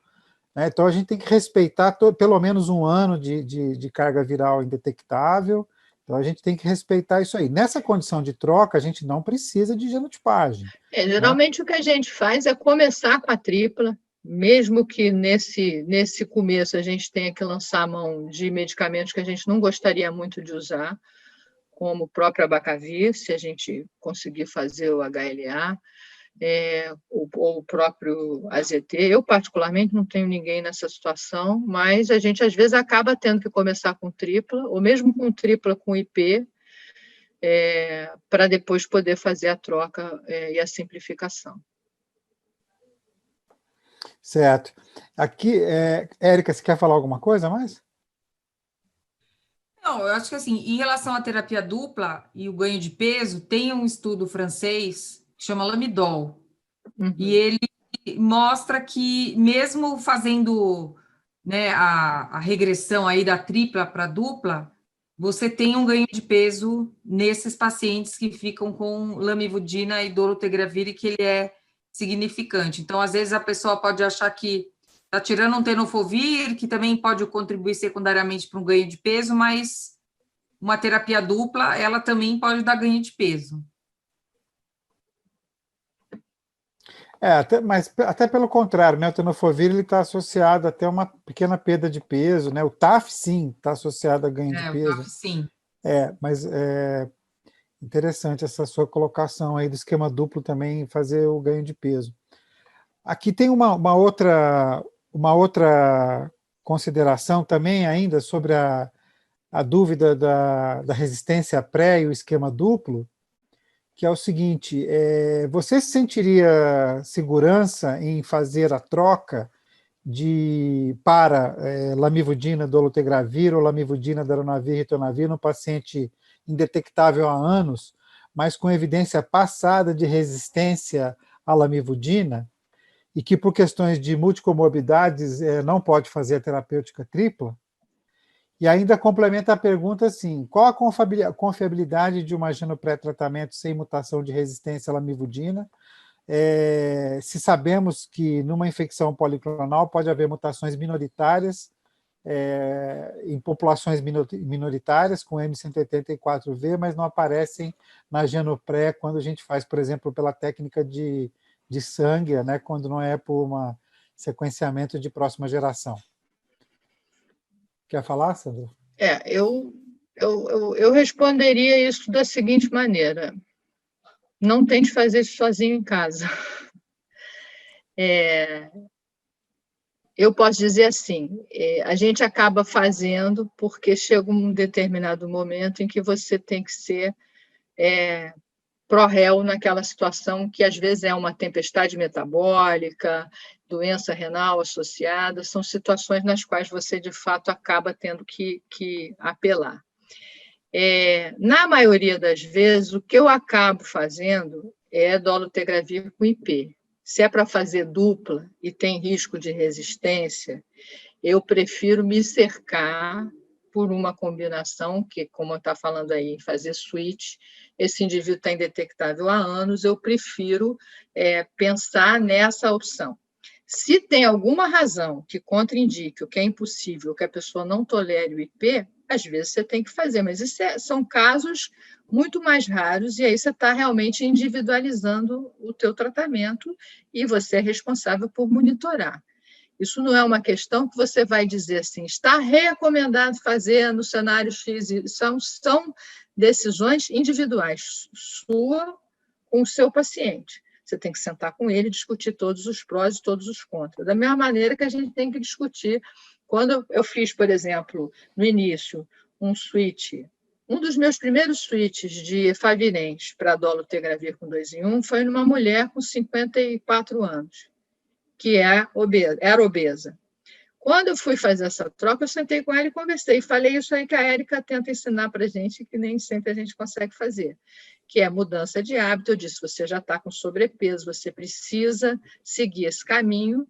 né? Então, a gente tem que respeitar pelo menos um ano de carga viral indetectável. Então, a gente tem que respeitar isso aí. Nessa condição de troca, a gente não precisa de genotipagem. Geralmente, né? O que a gente faz é começar com a tripla, mesmo que nesse começo a gente tenha que lançar a mão de medicamentos que a gente não gostaria muito de usar, como o próprio Abacavir, se a gente conseguir fazer o HLA, ou o próprio AZT. Eu, particularmente, não tenho ninguém nessa situação, mas a gente, às vezes, acaba tendo que começar com tripla, ou mesmo com tripla com IP, para depois poder fazer a troca e a simplificação. Certo. Aqui, Érica, você quer falar alguma coisa mais? Não, eu acho que assim, em relação à terapia dupla e o ganho de peso, tem um estudo francês que chama Lamidol, e ele mostra que mesmo fazendo, né, a regressão aí da tripla para dupla, você tem um ganho de peso nesses pacientes que ficam com lamivudina e dolutegravir, e que ele é significante. Então, às vezes, a pessoa pode achar que está tirando um tenofovir, que também pode contribuir secundariamente para um ganho de peso, mas uma terapia dupla, ela também pode dar ganho de peso. Mas até pelo contrário, né? O tenofovir está associado até a uma pequena perda de peso, né? O TAF, sim, está associado a ganho de peso. O TAF, sim. Mas é interessante essa sua colocação aí do esquema duplo também fazer o ganho de peso. Aqui tem uma outra consideração também ainda sobre a dúvida da resistência pré e o esquema duplo, que é o seguinte: você sentiria segurança em fazer a troca para lamivudina, dolutegravir ou lamivudina, darunavir, ritonavir no paciente indetectável há anos, mas com evidência passada de resistência à lamivudina, e que por questões de multicomorbidades não pode fazer a terapêutica tripla? E ainda complementa a pergunta assim: qual a confiabilidade de uma pré-tratamento sem mutação de resistência à lamivudina? Se sabemos que numa infecção policlonal pode haver mutações minoritárias em populações minoritárias com M184V, mas não aparecem na genopré quando a gente faz, por exemplo, pela técnica de sangue, né, quando não é por um sequenciamento de próxima geração. Quer falar, Sandra? Eu responderia isso da seguinte maneira: não tente fazer isso sozinho em casa. Eu posso dizer assim, a gente acaba fazendo porque chega um determinado momento em que você tem que ser pró-réu naquela situação que às vezes é uma tempestade metabólica, doença renal associada, são situações nas quais você, de fato, acaba tendo que apelar. Na maioria das vezes, o que eu acabo fazendo é dolutegravir com IP. Se é para fazer dupla e tem risco de resistência, eu prefiro me cercar por uma combinação que, como está falando aí, fazer switch, esse indivíduo está indetectável há anos, eu prefiro pensar nessa opção. Se tem alguma razão que contraindique o que é impossível, que a pessoa não tolere o IP, às vezes você tem que fazer, mas isso são casos muito mais raros, e aí você está realmente individualizando o teu tratamento e você é responsável por monitorar. Isso não é uma questão que você vai dizer assim, está recomendado fazer no cenário X, são decisões individuais, sua com o seu paciente. Você tem que sentar com ele e discutir todos os prós e todos os contras. Da mesma maneira que a gente tem que discutir. Quando eu fiz, por exemplo, no início, um switch, um dos meus primeiros switches de Favirenz para dolutegravir com 2 em 1 foi numa mulher com 54 anos, que era obesa. Quando eu fui fazer essa troca, eu sentei com ela e conversei. Falei isso aí que a Érica tenta ensinar para a gente, que nem sempre a gente consegue fazer, que é mudança de hábito. Eu disse, você já está com sobrepeso, você precisa seguir esse caminho.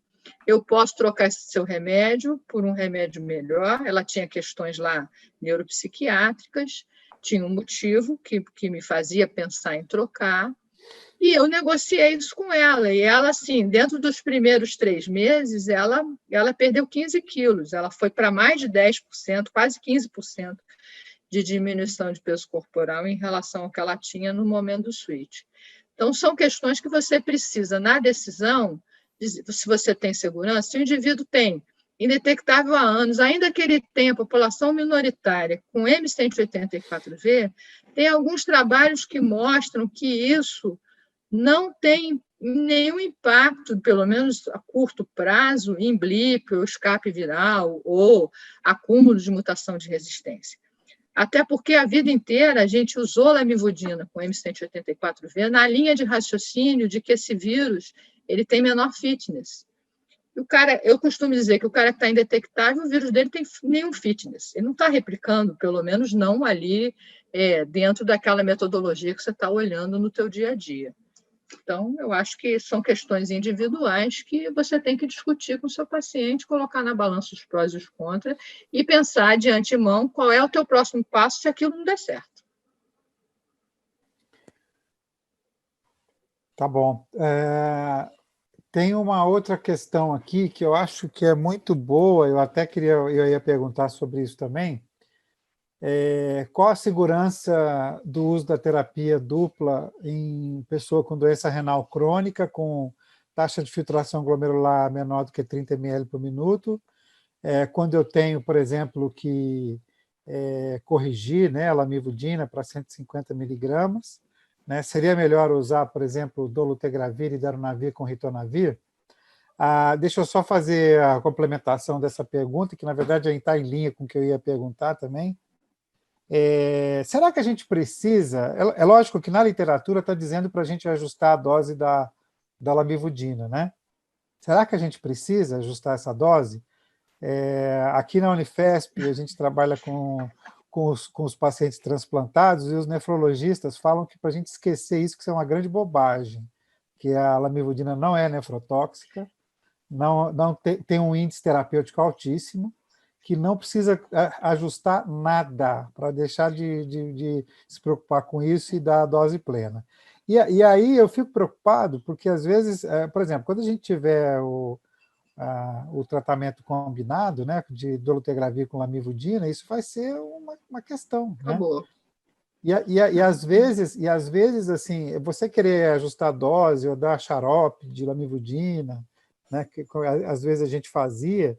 Eu posso trocar esse seu remédio por um remédio melhor. Ela tinha questões lá neuropsiquiátricas, tinha um motivo que me fazia pensar em trocar. E eu negociei isso com ela. E ela, assim, dentro dos primeiros 3 meses, ela perdeu 15 quilos. Ela foi para mais de 10%, quase 15% de diminuição de peso corporal em relação ao que ela tinha no momento do switch. Então, são questões que você precisa, na decisão, se você tem segurança, se o indivíduo tem indetectável há anos, ainda que ele tenha população minoritária com M184V, tem alguns trabalhos que mostram que isso não tem nenhum impacto, pelo menos a curto prazo, em blip, ou escape viral, ou acúmulo de mutação de resistência. Até porque a vida inteira a gente usou lamivudina com M184V na linha de raciocínio de que esse vírus ele tem menor fitness. E eu costumo dizer que o cara que está indetectável, o vírus dele tem nenhum fitness. Ele não está replicando, pelo menos não ali dentro daquela metodologia que você está olhando no teu dia a dia. Então, eu acho que são questões individuais que você tem que discutir com o seu paciente, colocar na balança os prós e os contras e pensar de antemão qual é o teu próximo passo se aquilo não der certo. Tá bom. Tem uma outra questão aqui que eu acho que é muito boa, eu ia perguntar sobre isso também. Qual a segurança do uso da terapia dupla em pessoa com doença renal crônica, com taxa de filtração glomerular menor do que 30 ml por minuto, quando eu tenho, por exemplo, que corrigir, né, a lamivudina para 150 miligramas, né, seria melhor usar, por exemplo, dolutegravir e darunavir com ritonavir? Deixa eu só fazer a complementação dessa pergunta, que na verdade está em linha com o que eu ia perguntar também. Será que a gente precisa... É lógico que na literatura está dizendo para a gente ajustar a dose da lamivudina, né? Será que a gente precisa ajustar essa dose? Aqui na Unifesp a gente trabalha com os pacientes transplantados e os nefrologistas falam que para a gente esquecer isso, que isso é uma grande bobagem, que a lamivudina não é nefrotóxica, não tem um índice terapêutico altíssimo, que não precisa ajustar nada para deixar de se preocupar com isso e dar a dose plena. E aí eu fico preocupado, porque às vezes, por exemplo, quando a gente tiver o tratamento combinado, né, de dolutegravir com lamivudina, isso vai ser uma questão. Acabou. Né? E às vezes, assim, você querer ajustar a dose ou dar xarope de lamivudina, né, que às vezes a gente fazia,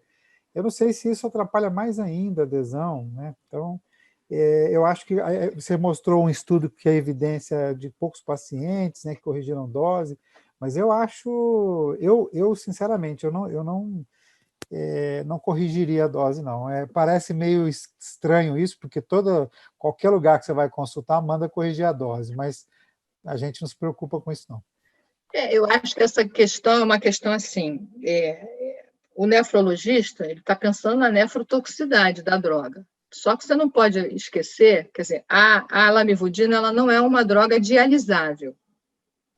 eu não sei se isso atrapalha mais ainda a adesão, né? Então, eu acho que você mostrou um estudo que é evidência de poucos pacientes, né, que corrigiram dose, mas eu acho, eu sinceramente, eu não corrigiria a dose, não. Parece meio estranho isso, porque qualquer lugar que você vai consultar manda corrigir a dose, mas a gente não se preocupa com isso, não. Eu acho que essa questão é uma questão assim, o nefrologista ele está pensando na nefrotoxicidade da droga. Só que você não pode esquecer, quer dizer, a lamivudina ela não é uma droga dialisável,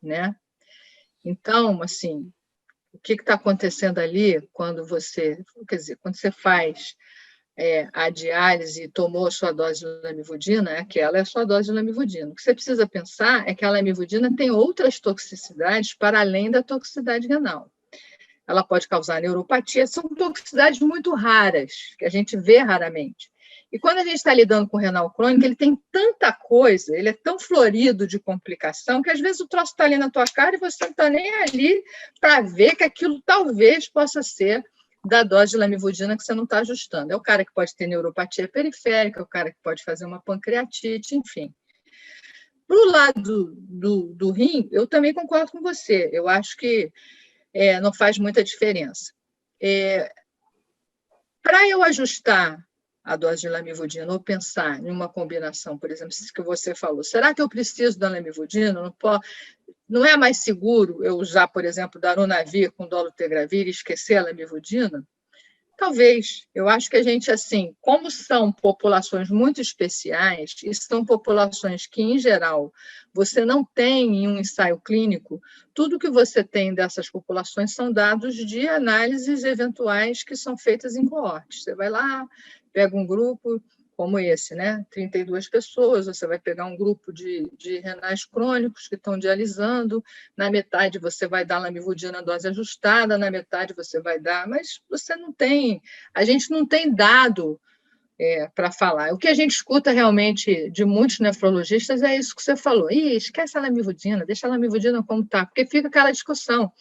né? Então, assim, o que está acontecendo ali quando você faz a diálise e tomou a sua dose de lamivudina, aquela é a sua dose de lamivudina. O que você precisa pensar é que a lamivudina tem outras toxicidades para além da toxicidade renal. Ela pode causar neuropatia, são toxicidades muito raras, que a gente vê raramente. E quando a gente está lidando com renal crônico, ele tem tanta coisa, ele é tão florido de complicação, que às vezes o troço está ali na tua cara e você não está nem ali para ver que aquilo talvez possa ser da dose de lamivudina que você não está ajustando. É o cara que pode ter neuropatia periférica, é o cara que pode fazer uma pancreatite, enfim. Para o lado do rim, eu também concordo com você. Eu acho que não faz muita diferença. Para eu ajustar a dose de lamivudina ou pensar em uma combinação, por exemplo, isso que você falou, será que eu preciso da lamivudina? Não é mais seguro eu usar, por exemplo, darunavir com dolutegravir e esquecer a lamivudina? Talvez. Eu acho que a gente, assim, como são populações muito especiais, e são populações que, em geral, você não tem em um ensaio clínico, tudo que você tem dessas populações são dados de análises eventuais que são feitas em coortes. Você vai lá, pega um grupo como esse, né? 32 pessoas, você vai pegar um grupo de renais crônicos que estão dialisando, na metade você vai dar lamivudina dose ajustada, na metade você vai dar, mas você não tem, a gente não tem dado para falar. O que a gente escuta realmente de muitos nefrologistas é isso que você falou. Ih, esquece a lamivudina, deixa a lamivudina como está, porque fica aquela discussão. O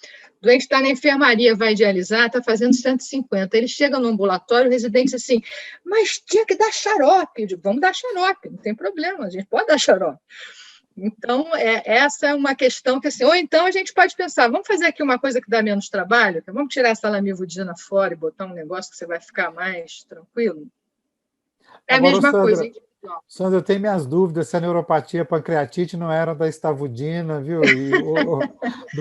doente está na enfermaria, vai dialisar, está fazendo 150. Ele chega no ambulatório, o residente diz assim, mas tinha que dar xarope. Eu digo, vamos dar xarope, não tem problema, a gente pode dar xarope. Então, essa é uma questão que, assim, ou então a gente pode pensar, vamos fazer aqui uma coisa que dá menos trabalho, vamos tirar essa lamivudina fora e botar um negócio que você vai ficar mais tranquilo. É a mesma coisa. Sandra, eu tenho minhas dúvidas se a neuropatia pancreatite não era da estavudina, viu? E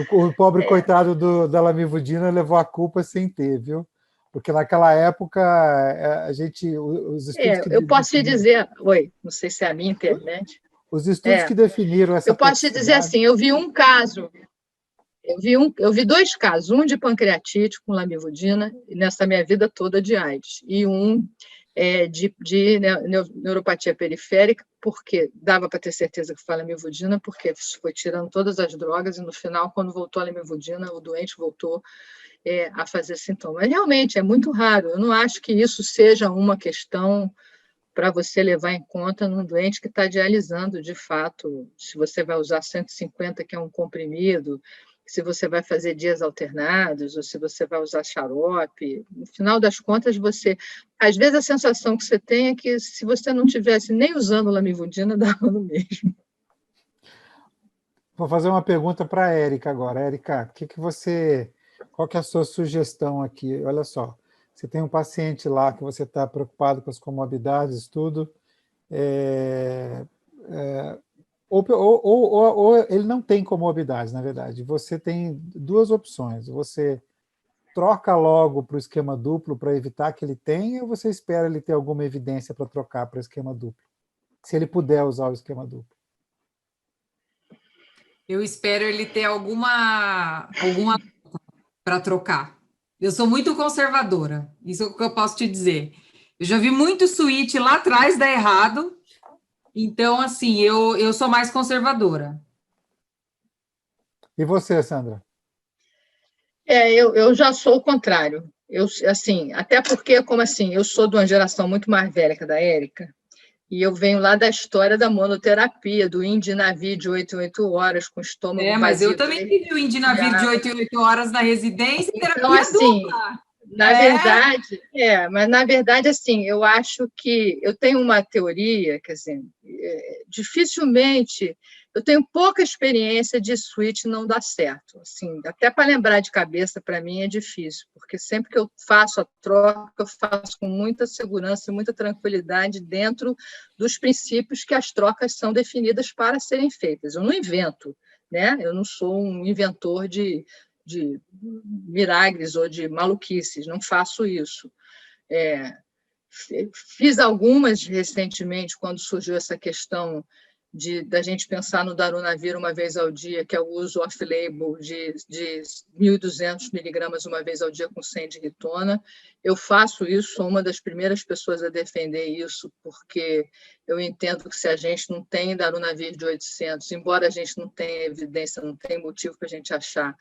o pobre coitado da lamivudina levou a culpa sem ter, viu? Porque naquela época a gente... Os estudos eu posso te dizer... Oi, não sei se é a minha internet. Os estudos que definiram essa... Eu posso te dizer assim, eu vi um caso... Eu vi 2 casos, um de pancreatite com lamivudina, nessa minha vida toda de AIDS, e um de neuropatia periférica, porque dava para ter certeza que foi a lamivudina, porque foi tirando todas as drogas, e no final, quando voltou a lamivudina, o doente voltou a fazer sintomas. Mas, realmente, é muito raro. Eu não acho que isso seja uma questão para você levar em conta num doente que está dialisando, de fato, se você vai usar 150, que é um comprimido, se você vai fazer dias alternados, ou se você vai usar xarope. No final das contas, às vezes a sensação que você tem é que se você não tivesse nem usando lamivudina, dava no mesmo. Vou fazer uma pergunta para a Érica agora. Érica, qual que é a sua sugestão aqui? Olha só, você tem um paciente lá que você está preocupado com as comorbidades, tudo, ou ele não tem comorbidades, na verdade. Você tem 2 opções. Você troca logo para o esquema duplo para evitar que ele tenha, ou você espera ele ter alguma evidência para trocar para o esquema duplo? Se ele puder usar o esquema duplo. Eu espero ele ter alguma para trocar. Eu sou muito conservadora, isso é o que eu posso te dizer. Eu já vi muito switch lá atrás dar errado, então, assim, eu sou mais conservadora. E você, Sandra? Eu já sou o contrário. Assim, até porque, como assim, eu sou de uma geração muito mais velha que a da Érica, e eu venho lá da história da monoterapia, do Indinavir de 8 em 8 horas, com estômago vazio. Mas eu também tive o Indinavir de 8 em 8 horas na residência, então, assim, dupla. Mas na verdade, assim, eu acho que eu tenho uma teoria, quer dizer, dificilmente, eu tenho pouca experiência de switch não dar certo, assim, até para lembrar de cabeça, para mim é difícil, porque sempre que eu faço a troca, eu faço com muita segurança e muita tranquilidade dentro dos princípios que as trocas são definidas para serem feitas. Eu não invento, né? Eu não sou um inventor de milagres ou de maluquices, não faço isso. Fiz algumas recentemente, quando surgiu essa questão da gente pensar no darunavir uma vez ao dia, que é o uso off-label de 1.200 miligramas uma vez ao dia com 100 de ritona. Eu faço isso, sou uma das primeiras pessoas a defender isso, porque eu entendo que se a gente não tem darunavir de 800, embora a gente não tenha evidência, não tem motivo para a gente achar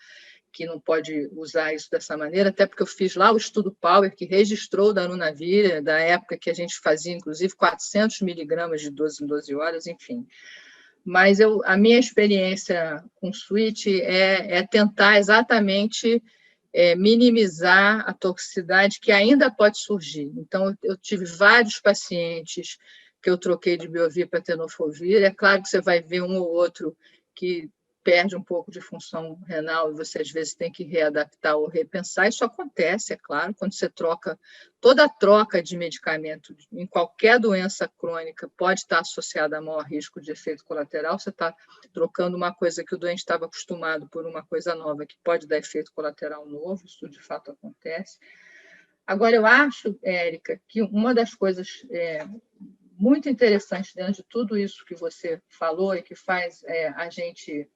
que não pode usar isso dessa maneira, até porque eu fiz lá o estudo Power, que registrou o darunavir, da época que a gente fazia, inclusive, 400 miligramas de 12 em 12 horas, enfim. Mas a minha experiência com switch é tentar exatamente minimizar a toxicidade que ainda pode surgir. Então, eu tive vários pacientes que eu troquei de Biovir para tenofovir. É claro que você vai ver um ou outro que perde um pouco de função renal e você, às vezes, tem que readaptar ou repensar. Isso acontece, é claro, quando você troca. Toda troca de medicamento em qualquer doença crônica pode estar associada a maior risco de efeito colateral. Você está trocando uma coisa que o doente estava acostumado por uma coisa nova que pode dar efeito colateral novo. Isso, de fato, acontece. Agora, eu acho, Érica, que uma das coisas muito interessantes dentro de tudo isso que você falou e que faz a gente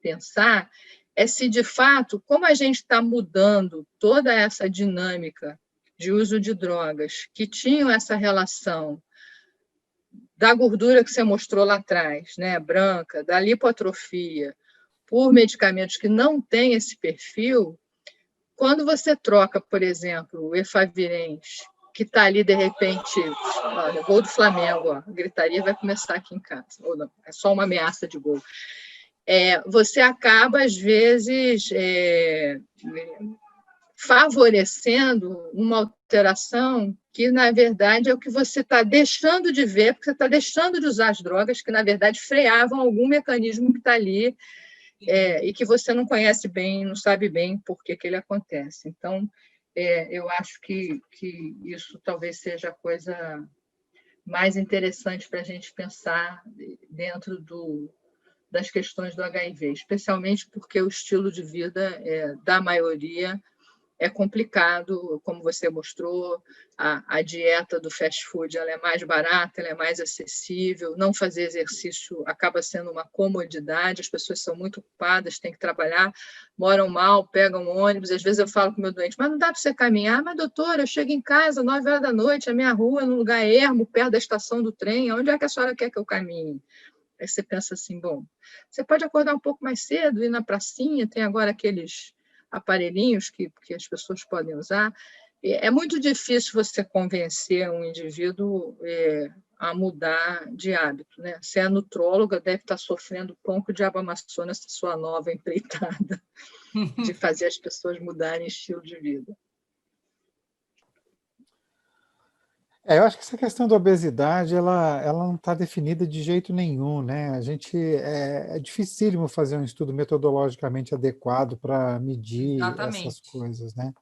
pensar é se, de fato, como a gente está mudando toda essa dinâmica de uso de drogas que tinham essa relação da gordura que você mostrou lá atrás, né, branca, da lipoatrofia, por medicamentos que não têm esse perfil, quando você troca, por exemplo, o Efavirenz, que está ali, de repente, olha, gol do Flamengo, ó, a gritaria vai começar aqui em casa, ou não, é só uma ameaça de gol. Você acaba, às vezes, favorecendo uma alteração que, na verdade, é o que você está deixando de ver, porque você está deixando de usar as drogas que, na verdade, freavam algum mecanismo que está ali e que você não conhece bem, não sabe bem por que ele acontece. Então, eu acho que isso talvez seja a coisa mais interessante para a gente pensar dentro das questões do HIV, especialmente porque o estilo de vida da maioria é complicado, como você mostrou, a dieta do fast food ela é mais barata, ela é mais acessível, não fazer exercício acaba sendo uma comodidade, as pessoas são muito ocupadas, têm que trabalhar, moram mal, pegam ônibus, às vezes eu falo com o meu doente, mas não dá para você caminhar? Mas, doutora, eu chego em casa 9 horas da noite, a minha rua é num lugar ermo, perto da estação do trem, onde é que a senhora quer que eu caminhe? Aí você pensa assim, bom, você pode acordar um pouco mais cedo, ir na pracinha, tem agora aqueles aparelhinhos que as pessoas podem usar. É muito difícil você convencer um indivíduo a mudar de hábito, né? Se é nutróloga, deve estar sofrendo pão que o diabo amassou nessa sua nova empreitada de fazer as pessoas mudarem estilo de vida. Eu acho que essa questão da obesidade, ela não está definida de jeito nenhum, né? A gente é dificílimo fazer um estudo metodologicamente adequado para medir essas Exatamente. coisas, né?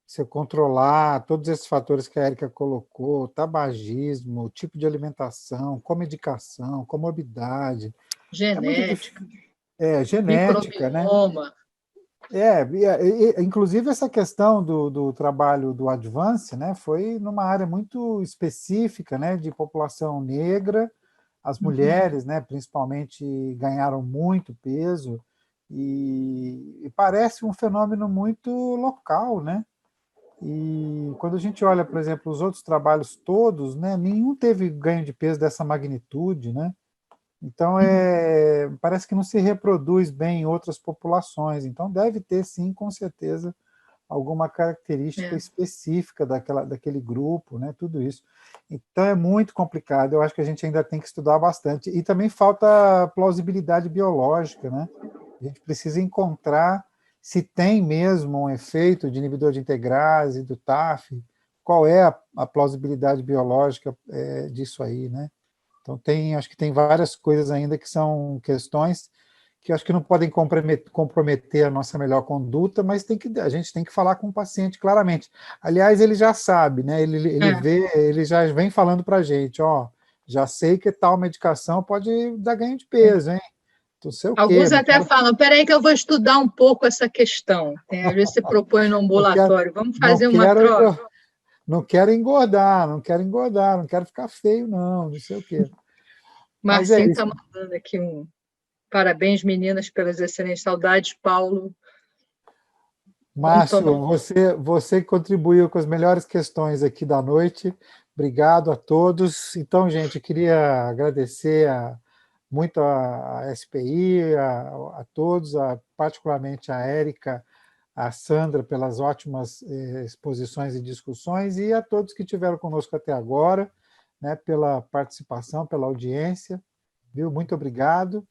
Você controlar todos esses fatores que a Érica colocou, tabagismo, tipo de alimentação, comedicação, comorbidade, é muito Genética, difícil. Genética, né? microbioma. Inclusive essa questão do trabalho do Advance, né, foi numa área muito específica, né, de população negra, as mulheres, né, principalmente ganharam muito peso e parece um fenômeno muito local, né? E quando a gente olha, por exemplo, os outros trabalhos todos, né, nenhum teve ganho de peso dessa magnitude, né? Então, parece que não se reproduz bem em outras populações. Então, deve ter, sim, com certeza, alguma característica específica daquele grupo, né? Tudo isso. Então, é muito complicado. Eu acho que a gente ainda tem que estudar bastante. E também falta plausibilidade biológica, né? A gente precisa encontrar se tem mesmo um efeito de inibidor de integrase, do TAF, qual é a plausibilidade biológica disso aí, né? Então, acho que tem várias coisas ainda que são questões que acho que não podem comprometer a nossa melhor conduta, mas a gente tem que falar com o paciente claramente. Aliás, ele já sabe, né? Ele já vem falando para a gente, ó, já sei que tal medicação pode dar ganho de peso, hein? Não sei o quê. Alguns até falam, peraí que eu vou estudar um pouco essa questão. Às vezes você propõe no ambulatório, vamos fazer uma troca. Não quero engordar, não quero ficar feio, não sei o quê. Mas é Marcinho isso. está mandando aqui um parabéns, meninas, pelas excelentes saudades, Paulo. Márcio, você contribuiu com as melhores questões aqui da noite. Obrigado a todos. Então, gente, eu queria agradecer muito a SPI, a todos, particularmente a Érica, a Sandra, pelas ótimas exposições e discussões, e a todos que estiveram conosco até agora, né, pela participação, pela audiência. Viu? Muito obrigado.